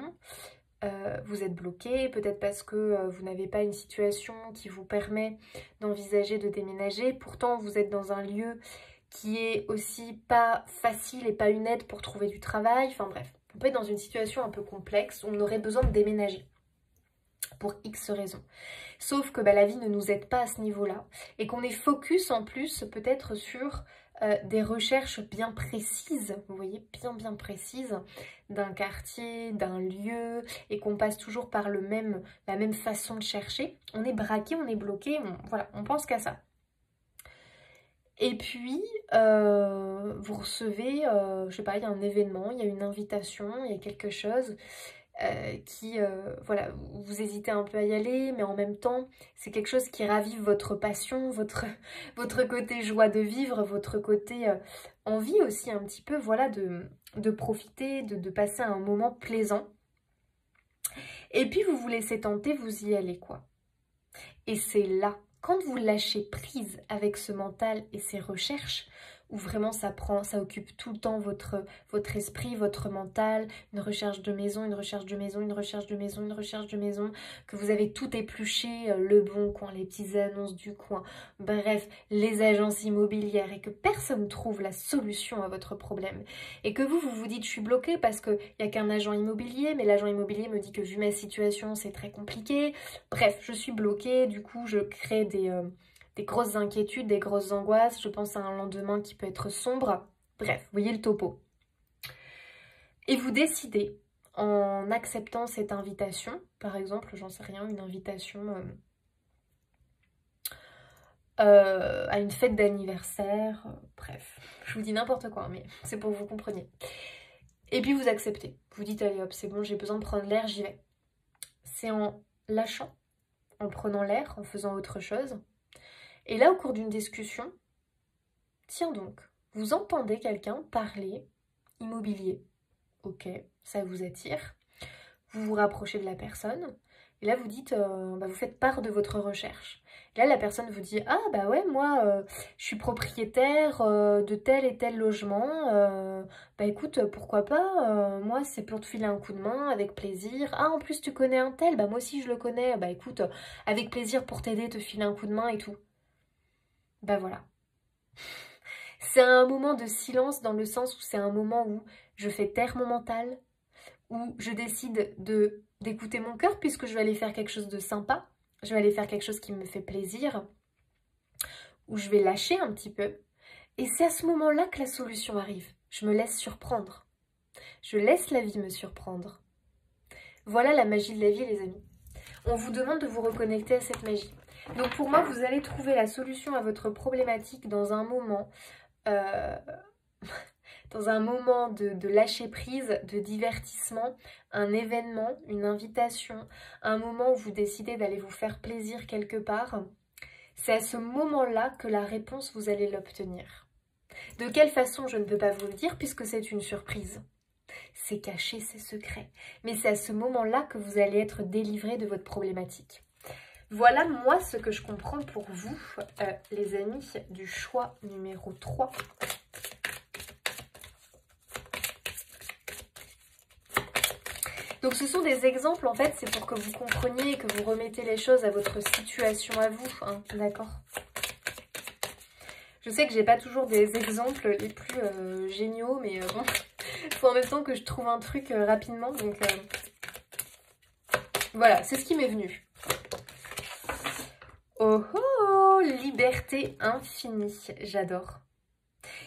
Vous êtes bloqué, peut-être parce que vous n'avez pas une situation qui vous permet d'envisager de déménager. Pourtant, vous êtes dans un lieu qui est aussi pas facile et pas une aide pour trouver du travail. Enfin bref, on peut être dans une situation un peu complexe où on aurait besoin de déménager pour X raisons. Sauf que la vie ne nous aide pas à ce niveau-là et qu'on est focus en plus peut-être sur des recherches bien précises, vous voyez, bien précises d'un quartier, d'un lieu et qu'on passe toujours par la même façon de chercher. On est braqué, on est bloqué, voilà, on pense qu'à ça. Et puis, vous recevez, je sais pas, il y a un événement, il y a une invitation, il y a quelque chose voilà, vous hésitez un peu à y aller, mais en même temps, c'est quelque chose qui ravive votre passion, votre côté joie de vivre, votre côté envie aussi un petit peu, voilà, de profiter, de passer un moment plaisant. Et puis, vous vous laissez tenter, vous y allez, quoi. Et c'est là, quand vous lâchez prise avec ce mental et ces recherches, où vraiment ça occupe tout le temps votre esprit, votre mental, une recherche de maison, une recherche de maison, une recherche de maison, une recherche de maison, que vous avez tout épluché, le bon coin, les petites annonces du coin, bref, les agences immobilières, et que personne trouve la solution à votre problème. Et que vous vous dites, je suis bloquée parce qu'il n'y a qu'un agent immobilier, mais l'agent immobilier me dit que vu ma situation, c'est très compliqué. Bref, je suis bloquée, du coup, je crée des grosses inquiétudes, des grosses angoisses. Je pense à un lendemain qui peut être sombre. Bref, vous voyez le topo. Et vous décidez, en acceptant cette invitation, par exemple, j'en sais rien, une invitation à une fête d'anniversaire, bref, je vous dis n'importe quoi, mais c'est pour que vous compreniez. Et puis vous acceptez. Vous dites, allez hop, c'est bon, j'ai besoin de prendre l'air, j'y vais. C'est en lâchant, en prenant l'air, en faisant autre chose. Et là, au cours d'une discussion, tiens donc, vous entendez quelqu'un parler immobilier. Ok, ça vous attire. Vous vous rapprochez de la personne. Et là, vous dites, vous faites part de votre recherche. Et là, la personne vous dit, ah bah ouais, moi, je suis propriétaire de tel et tel logement. Bah écoute, pourquoi pas, moi, c'est pour te filer un coup de main, avec plaisir. Ah, en plus, tu connais un tel, bah moi aussi, je le connais. Bah écoute, avec plaisir pour t'aider, te filer un coup de main et tout. Bah voilà. C'est un moment de silence dans le sens où c'est un moment où je fais taire mon mental, où je décide d'écouter mon cœur puisque je vais aller faire quelque chose de sympa, je vais aller faire quelque chose qui me fait plaisir, où je vais lâcher un petit peu. Et c'est à ce moment-là que la solution arrive. Je me laisse surprendre. Je laisse la vie me surprendre. Voilà la magie de la vie, les amis. On vous demande de vous reconnecter à cette magie. Donc pour moi, vous allez trouver la solution à votre problématique dans un moment de lâcher prise, de divertissement, un événement, une invitation, un moment où vous décidez d'aller vous faire plaisir quelque part. C'est à ce moment-là que la réponse, vous allez l'obtenir. De quelle façon, je ne peux pas vous le dire puisque c'est une surprise. C'est caché, c'est secret. Mais c'est à ce moment-là que vous allez être délivré de votre problématique. Voilà, moi, ce que je comprends pour vous, les amis, du choix numéro 3. Donc, ce sont des exemples, en fait, c'est pour que vous compreniez et que vous remettez les choses à votre situation à vous, hein, d'accord? Je sais que j'ai pas toujours des exemples les plus géniaux, mais bon, il faut en même temps que je trouve un truc rapidement, donc voilà, c'est ce qui m'est venu. Oh oh, liberté infinie, j'adore.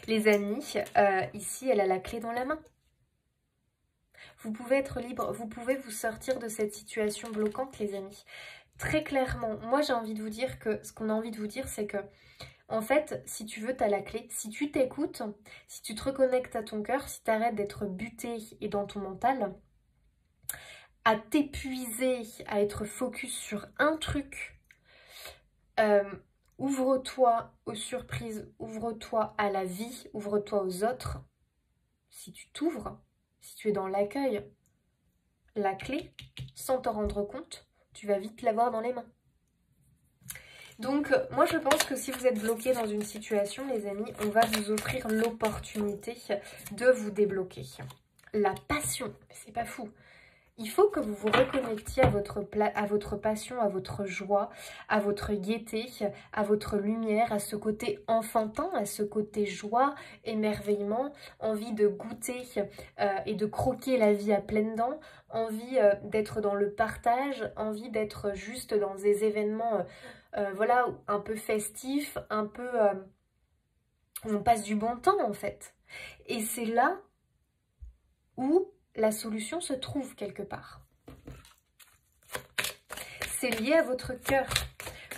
Les amis, ici, elle a la clé dans la main. Vous pouvez être libre, vous pouvez vous sortir de cette situation bloquante, les amis. Très clairement, moi j'ai envie de vous dire que, ce qu'on a envie de vous dire, c'est que, en fait, si tu veux, tu as la clé. Si tu t'écoutes, si tu te reconnectes à ton cœur, si tu arrêtes d'être buté et dans ton mental, à t'épuiser, à être focus sur un truc, ouvre-toi aux surprises, ouvre-toi à la vie, ouvre-toi aux autres. Si tu t'ouvres, si tu es dans l'accueil, la clé, sans t'en rendre compte, tu vas vite l'avoir dans les mains. Donc, moi je pense que si vous êtes bloqué dans une situation, les amis, on va vous offrir l'opportunité de vous débloquer. La passion, c'est pas fou. Il faut que vous vous reconnectiez à votre passion, à votre joie, à votre gaieté, à votre lumière, à ce côté enfantin, à ce côté joie, émerveillement, envie de goûter et de croquer la vie à pleines dents, envie d'être dans le partage, envie d'être juste dans des événements voilà, un peu festifs, un peu où on passe du bon temps en fait. Et c'est là où la solution se trouve quelque part. C'est lié à votre cœur.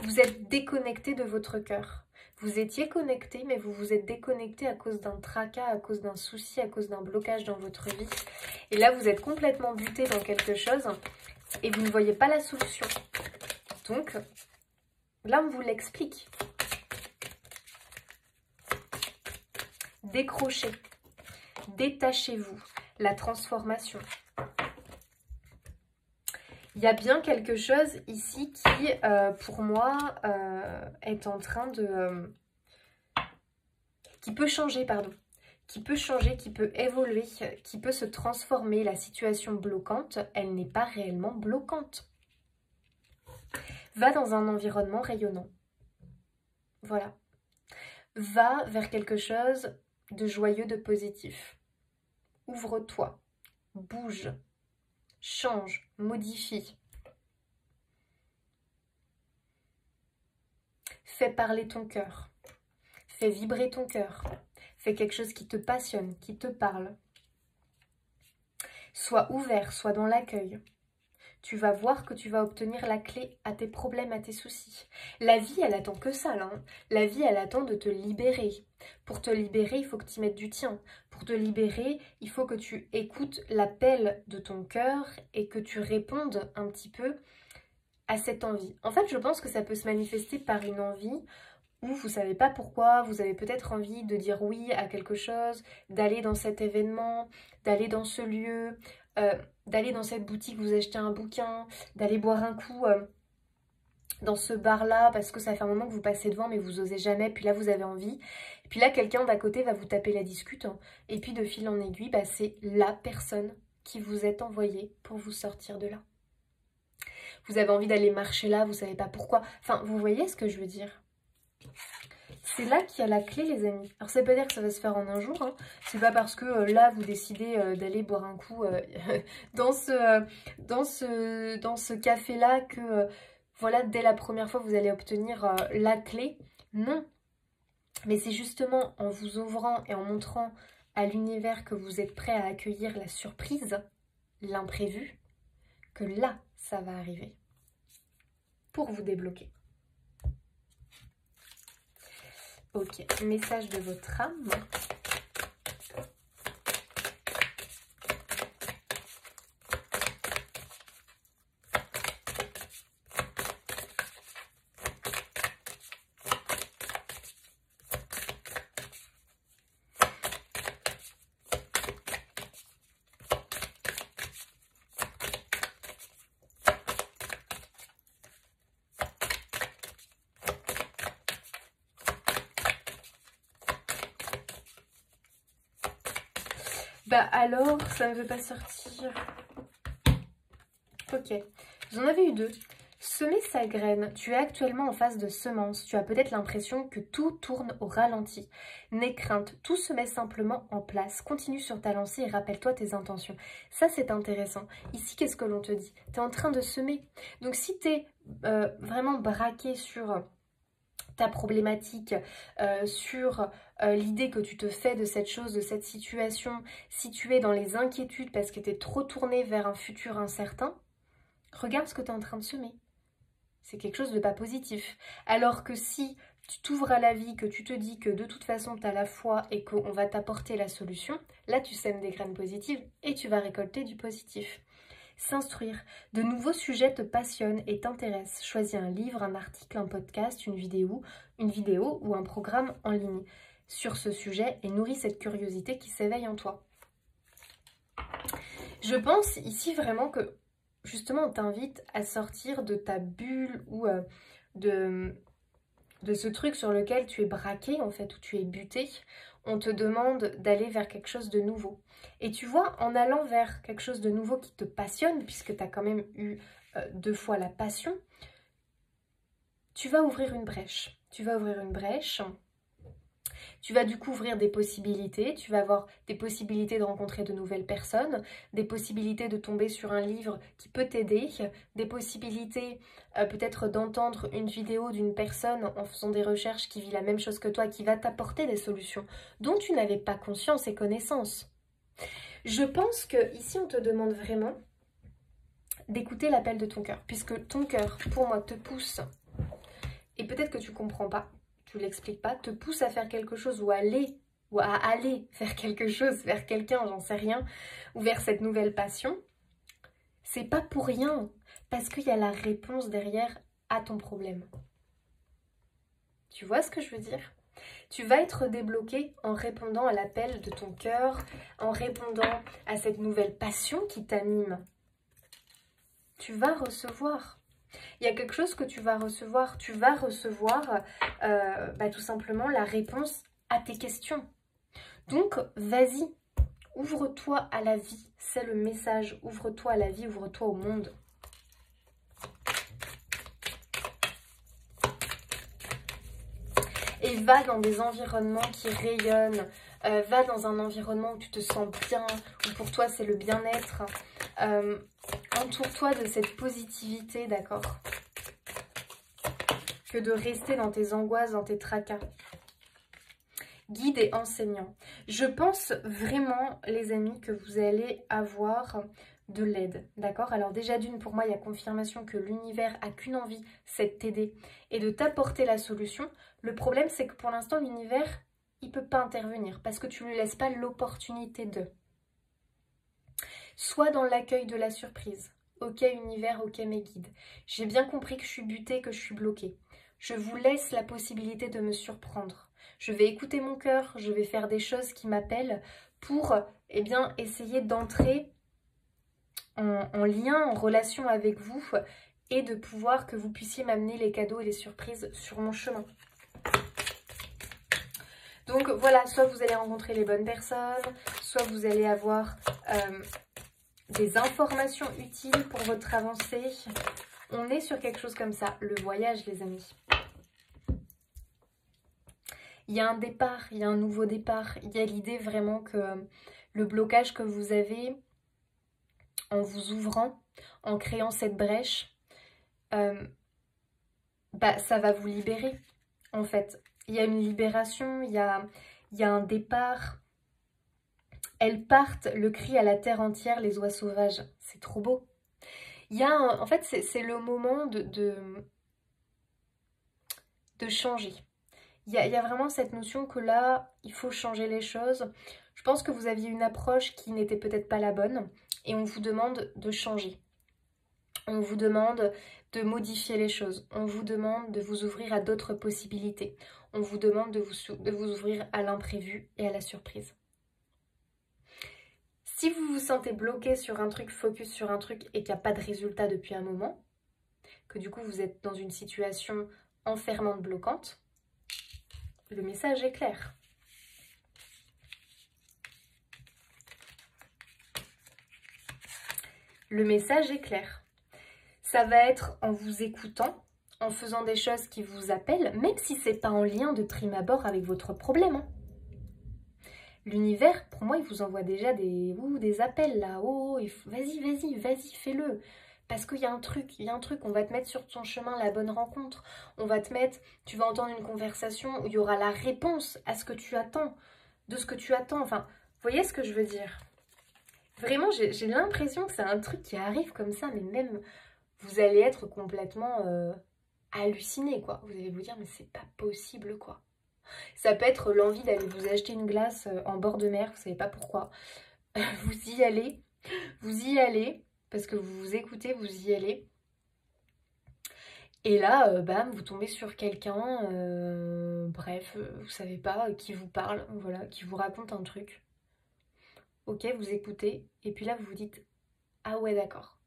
Vous êtes déconnecté de votre cœur. Vous étiez connecté, mais vous vous êtes déconnecté à cause d'un tracas, à cause d'un souci, à cause d'un blocage dans votre vie. Et là, vous êtes complètement buté dans quelque chose et vous ne voyez pas la solution. Donc, là, on vous l'explique. Décrochez. Détachez-vous. La transformation. Il y a bien quelque chose ici qui, pour moi, est en train de... qui peut changer, pardon, qui peut changer, qui peut évoluer, qui peut se transformer. La situation bloquante, elle n'est pas réellement bloquante. Va dans un environnement rayonnant. Voilà. Va vers quelque chose de joyeux, de positif. Ouvre-toi, bouge, change, modifie. Fais parler ton cœur. Fais vibrer ton cœur. Fais quelque chose qui te passionne, qui te parle. Sois ouvert, sois dans l'accueil. Tu vas voir que tu vas obtenir la clé à tes problèmes, à tes soucis. La vie, elle attend que ça, là. La vie, elle attend de te libérer. Pour te libérer, il faut que tu y mettes du tien. Pour te libérer, il faut que tu écoutes l'appel de ton cœur et que tu répondes un petit peu à cette envie. En fait, je pense que ça peut se manifester par une envie où vous ne savez pas pourquoi, vous avez peut-être envie de dire oui à quelque chose, d'aller dans cet événement, d'aller dans ce lieu, d'aller dans cette boutique, vous achetez un bouquin, d'aller boire un coup dans ce bar-là parce que ça fait un moment que vous passez devant mais vous osez jamais, puis là vous avez envie. Et puis là, quelqu'un d'à côté va vous taper la discute hein, et puis de fil en aiguille, bah, c'est la personne qui vous est envoyée pour vous sortir de là. Vous avez envie d'aller marcher là, vous savez pas pourquoi. Enfin, vous voyez ce que je veux dire? C'est là qu'il y a la clé, les amis. Alors, ça veut pas dire que ça va se faire en un jour. Hein. C'est pas parce que là, vous décidez d'aller boire un coup dans ce café-là que, voilà, dès la première fois, vous allez obtenir la clé. Non. Mais c'est justement en vous ouvrant et en montrant à l'univers que vous êtes prêt à accueillir la surprise, l'imprévu, que là, ça va arriver pour vous débloquer. Ok, message de votre âme. Bah alors, ça ne veut pas sortir. Ok, vous en avez eu deux. Semer sa graine. Tu es actuellement en phase de semence. Tu as peut-être l'impression que tout tourne au ralenti. N'aie crainte, tout se met simplement en place. Continue sur ta lancée et rappelle-toi tes intentions. Ça, c'est intéressant. Ici, qu'est-ce que l'on te dit? Tu es en train de semer. Donc, si tu es vraiment braqué sur ta problématique, sur l'idée que tu te fais de cette chose, de cette situation, si tu es dans les inquiétudes parce que tu es trop tourné vers un futur incertain, regarde ce que tu es en train de semer. C'est quelque chose de pas positif. Alors que si tu t'ouvres à la vie, que tu te dis que de toute façon tu as la foi et qu'on va t'apporter la solution, là tu sèmes des graines positives et tu vas récolter du positif. S'instruire. De nouveaux sujets te passionnent et t'intéressent. Choisis un livre, un article, un podcast, une vidéo ou un programme en ligne sur ce sujet et nourris cette curiosité qui s'éveille en toi. Je pense ici vraiment que justement on t'invite à sortir de ta bulle ou de ce truc sur lequel tu es braqué en fait, où tu es buté. On te demande d'aller vers quelque chose de nouveau. Et tu vois, en allant vers quelque chose de nouveau qui te passionne, puisque tu as quand même eu 2 fois la passion, tu vas ouvrir une brèche. Tu vas ouvrir une brèche. Tu vas du coup ouvrir des possibilités, tu vas avoir des possibilités de rencontrer de nouvelles personnes, des possibilités de tomber sur un livre qui peut t'aider, des possibilités peut-être d'entendre une vidéo d'une personne en faisant des recherches qui vit la même chose que toi, qui va t'apporter des solutions dont tu n'avais pas conscience et connaissance. Je pense que ici on te demande vraiment d'écouter l'appel de ton cœur, puisque ton cœur, pour moi, te pousse, et peut-être que tu comprends pas, tu l'expliques pas, te pousse à faire quelque chose ou à aller faire quelque chose, vers quelqu'un, j'en sais rien, ou vers cette nouvelle passion, c'est pas pour rien, parce qu'il y a la réponse derrière à ton problème. Tu vois ce que je veux dire? Tu vas être débloqué en répondant à l'appel de ton cœur, en répondant à cette nouvelle passion qui t'anime. Tu vas recevoir. Il y a quelque chose que tu vas recevoir. Tu vas recevoir tout simplement la réponse à tes questions. Donc, vas-y, ouvre-toi à la vie. C'est le message. Ouvre-toi à la vie, ouvre-toi au monde. Et va dans des environnements qui rayonnent. Va dans un environnement où tu te sens bien, où pour toi c'est le bien-être. Entoure-toi de cette positivité, d'accord? Que de rester dans tes angoisses, dans tes tracas. Guide et enseignant. Je pense vraiment, les amis, que vous allez avoir de l'aide, d'accord? Alors déjà d'une, pour moi, il y a confirmation que l'univers a qu'une envie, c'est de t'aider et de t'apporter la solution. Le problème, c'est que pour l'instant, l'univers, il ne peut pas intervenir parce que tu ne lui laisses pas l'opportunité de. Sois dans l'accueil de la surprise. Ok univers, ok mes guides. J'ai bien compris que je suis butée, que je suis bloquée. Je vous laisse la possibilité de me surprendre. Je vais écouter mon cœur, je vais faire des choses qui m'appellent pour essayer d'entrer en lien, en relation avec vous et de pouvoir que vous puissiez m'amener les cadeaux et les surprises sur mon chemin. Donc voilà, soit vous allez rencontrer les bonnes personnes, soit vous allez avoir des informations utiles pour votre avancée. On est sur quelque chose comme ça, le voyage les amis. Il y a un départ, il y a un nouveau départ. Il y a l'idée vraiment que le blocage que vous avez en vous ouvrant, en créant cette brèche, ça va vous libérer en fait. Il y a une libération, il y a un départ. Elles partent, le cri à la terre entière, les oies sauvages. C'est trop beau. Il y a en fait, c'est le moment de changer. Il y a vraiment cette notion que là, il faut changer les choses. Je pense que vous aviez une approche qui n'était peut-être pas la bonne et on vous demande de changer. On vous demande de modifier les choses. On vous demande de vous ouvrir à d'autres possibilités. On vous demande de vous ouvrir à l'imprévu et à la surprise. Si vous vous sentez bloqué sur un truc, focus sur un truc et qu'il n'y a pas de résultat depuis un moment, que du coup vous êtes dans une situation enfermante, bloquante, le message est clair. Le message est clair. Ça va être en vous écoutant, en faisant des choses qui vous appellent, même si ce n'est pas en lien de prime abord avec votre problème. Hein. L'univers, pour moi, il vous envoie déjà des appels là. Oh, vas-y, fais-le. Parce qu'il y a un truc, on va te mettre sur ton chemin la bonne rencontre. On va te mettre, tu vas entendre une conversation où il y aura la réponse à ce que tu attends, de ce que tu attends. Enfin, vous voyez ce que je veux dire? Vraiment, j'ai l'impression que c'est un truc qui arrive comme ça, mais même, vous allez être complètement halluciné, quoi. Vous allez vous dire, mais c'est pas possible, quoi. Ça peut être l'envie d'aller vous acheter une glace en bord de mer, vous savez pas pourquoi. Vous y allez, parce que vous vous écoutez, vous y allez. Et là, bam, vous tombez sur quelqu'un, vous savez pas, qui vous parle, voilà, qui vous raconte un truc. Ok, vous écoutez, et puis là, vous vous dites, ah ouais, d'accord.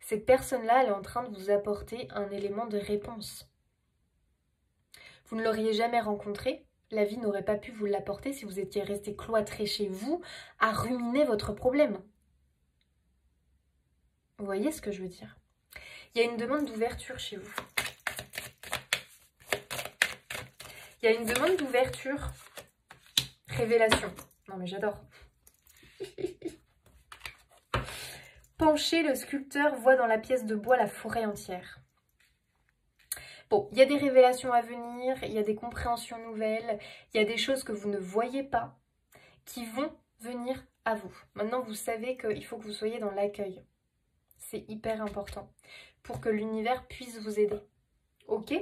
Cette personne-là, elle est en train de vous apporter un élément de réponse. Vous ne l'auriez jamais rencontré, la vie n'aurait pas pu vous l'apporter si vous étiez resté cloîtré chez vous à ruminer votre problème. Vous voyez ce que je veux dire? Il y a une demande d'ouverture chez vous. Il y a une demande d'ouverture. Révélation. Non mais j'adore. Penché, le sculpteur voit dans la pièce de bois la forêt entière. Bon, il y a des révélations à venir, il y a des compréhensions nouvelles, il y a des choses que vous ne voyez pas qui vont venir à vous. Maintenant, vous savez qu'il faut que vous soyez dans l'accueil. C'est hyper important pour que l'univers puisse vous aider. Ok?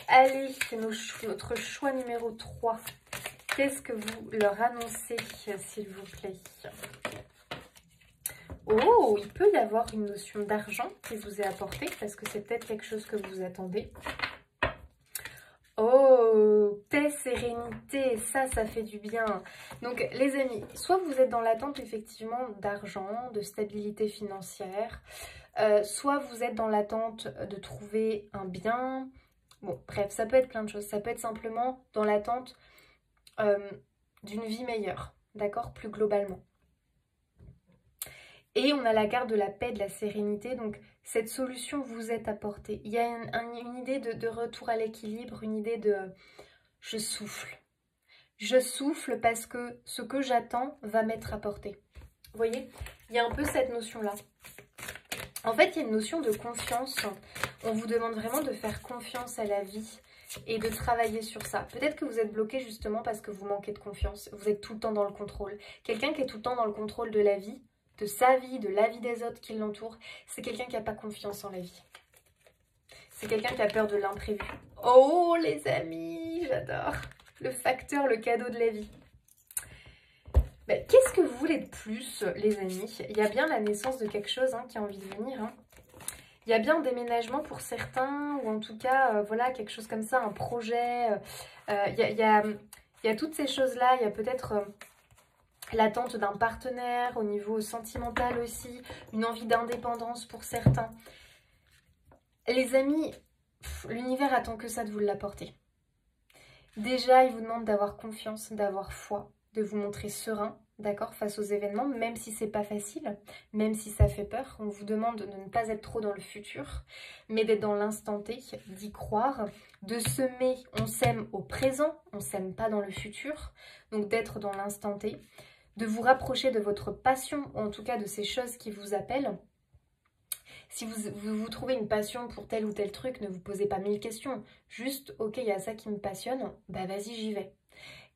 Allez, c'est notre choix numéro 3. Qu'est-ce que vous leur annoncez, s'il vous plaît? Oh, il peut y avoir une notion d'argent qui vous est apportée parce que c'est peut-être quelque chose que vous attendez. Oh, paix, sérénité, ça fait du bien. Donc, les amis, soit vous êtes dans l'attente effectivement d'argent, de stabilité financière, soit vous êtes dans l'attente de trouver un bien, Bon, bref, ça peut être plein de choses. Ça peut être simplement dans l'attente d'une vie meilleure, d'accord, plus globalement. Et on a la carte de la paix, de la sérénité, donc cette solution vous est apportée. Il y a une idée de retour à l'équilibre, une idée de je souffle. Je souffle parce que ce que j'attends va m'être apporté. Vous voyez, il y a un peu cette notion-là. En fait, il y a une notion de confiance. On vous demande vraiment de faire confiance à la vie et de travailler sur ça. Peut-être que vous êtes bloqué justement parce que vous manquez de confiance. Vous êtes tout le temps dans le contrôle. Quelqu'un qui est tout le temps dans le contrôle de la vie, de sa vie, de la vie des autres qui l'entourent, c'est quelqu'un qui n'a pas confiance en la vie. C'est quelqu'un qui a peur de l'imprévu. Oh les amis, j'adore. Le facteur, le cadeau de la vie. Ben, qu'est-ce que vous voulez de plus, les amis? Il y a bien la naissance de quelque chose qui a envie de venir. Il y a bien un déménagement pour certains, ou en tout cas, voilà, quelque chose comme ça, un projet. Il y a toutes ces choses-là. Il y a peut-être l'attente d'un partenaire au niveau sentimental aussi, une envie d'indépendance pour certains. Les amis, l'univers attend que ça de vous l'apporter. Déjà, il vous demande d'avoir confiance, d'avoir foi, de vous montrer serein, d'accord, face aux événements, même si c'est pas facile, même si ça fait peur. On vous demande de ne pas être trop dans le futur, mais d'être dans l'instant T, d'y croire, de semer, on sème au présent, on sème pas dans le futur, donc d'être dans l'instant T, de vous rapprocher de votre passion, ou en tout cas de ces choses qui vous appellent. Si vous trouvez une passion pour tel ou tel truc, ne vous posez pas 1000 questions. Juste, ok, il y a ça qui me passionne, bah vas-y, j'y vais.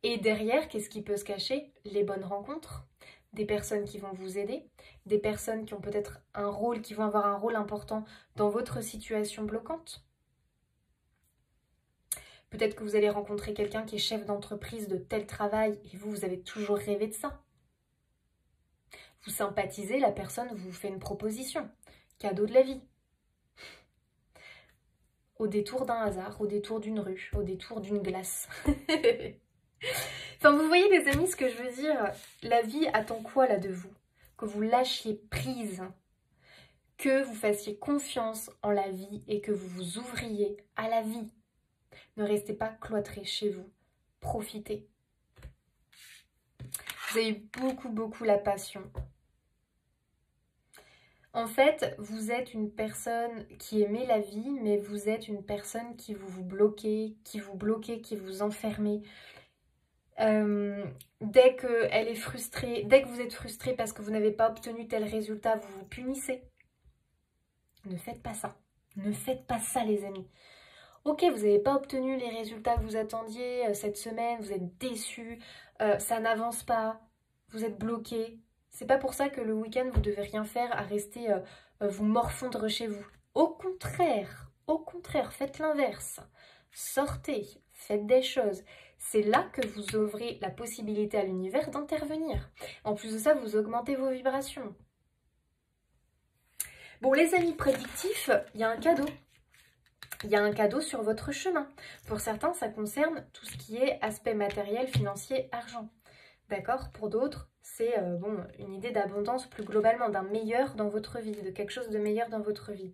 Et derrière, qu'est-ce qui peut se cacher? Les bonnes rencontres, des personnes qui vont vous aider, des personnes qui ont peut-être un rôle, qui vont avoir un rôle important dans votre situation bloquante. Peut-être que vous allez rencontrer quelqu'un qui est chef d'entreprise de tel travail et vous avez toujours rêvé de ça. Vous sympathisez, la personne vous fait une proposition. Cadeau de la vie. Au détour d'un hasard, au détour d'une rue, au détour d'une glace. Enfin, vous voyez les amis ce que je veux dire? La vie attend quoi là de vous? Que vous lâchiez prise, que vous fassiez confiance en la vie et que vous vous ouvriez à la vie. Ne restez pas cloîtrés chez vous. Profitez. Vous avez beaucoup la passion. En fait, vous êtes une personne qui aimait la vie, mais vous êtes une personne qui vous bloquez, qui vous enfermez. Dès qu'elle est frustrée, dès que vous êtes frustré parce que vous n'avez pas obtenu tel résultat, vous vous punissez. Ne faites pas ça. Ne faites pas ça, les amis. Ok, vous n'avez pas obtenu les résultats que vous attendiez cette semaine, vous êtes déçus, ça n'avance pas, vous êtes bloqué. C'est pas pour ça que le week-end, vous devez rien faire à rester vous morfondre chez vous. Au contraire, faites l'inverse. Sortez, faites des choses. C'est là que vous ouvrez la possibilité à l'univers d'intervenir. En plus de ça, vous augmentez vos vibrations. Bon, les amis prédictifs, il y a un cadeau. Il y a un cadeau sur votre chemin. Pour certains, ça concerne tout ce qui est aspect matériel, financier, argent. D'accord? Pour d'autres, c'est bon, une idée d'abondance plus globalement, d'un meilleur dans votre vie, de quelque chose de meilleur dans votre vie.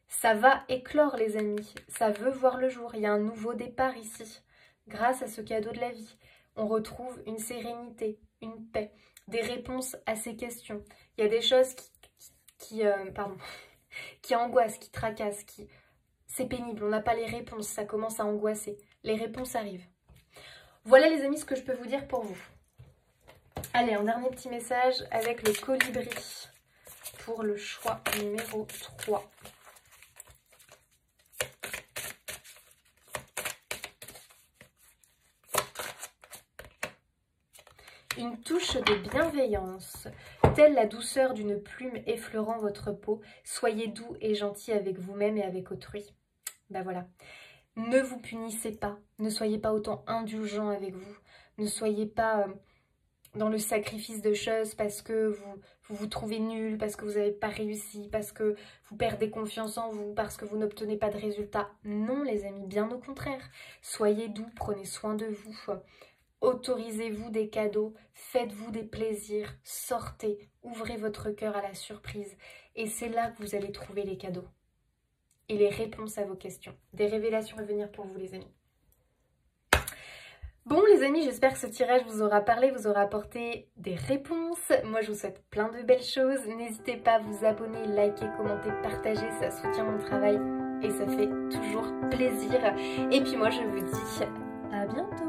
Ça va éclore, les amis. Ça veut voir le jour. Il y a un nouveau départ ici. Grâce à ce cadeau de la vie, on retrouve une sérénité, une paix, des réponses à ces questions. Il y a des choses qui angoissent, qui tracassent, c'est pénible, on n'a pas les réponses, ça commence à angoisser. Les réponses arrivent. Voilà les amis ce que je peux vous dire pour vous. Allez, un dernier petit message avec le colibri pour le choix numéro 3. Une touche de bienveillance, telle la douceur d'une plume effleurant votre peau. Soyez doux et gentil avec vous-même et avec autrui. Ben voilà. Ne vous punissez pas. Ne soyez pas autant indulgent avec vous. Ne soyez pas dans le sacrifice de choses parce que vous trouvez nul, parce que vous n'avez pas réussi, parce que vous perdez confiance en vous, parce que vous n'obtenez pas de résultats. Non les amis, bien au contraire. Soyez doux, prenez soin de vous. Autorisez-vous des cadeaux, faites-vous des plaisirs, sortez, ouvrez votre cœur à la surprise. Et c'est là que vous allez trouver les cadeaux. et les réponses à vos questions. Des révélations à venir pour vous les amis. Bon les amis, j'espère que ce tirage vous aura parlé, vous aura apporté des réponses. Moi je vous souhaite plein de belles choses. N'hésitez pas à vous abonner, liker, commenter, partager, ça soutient mon travail et ça fait toujours plaisir. Et puis moi je vous dis à bientôt.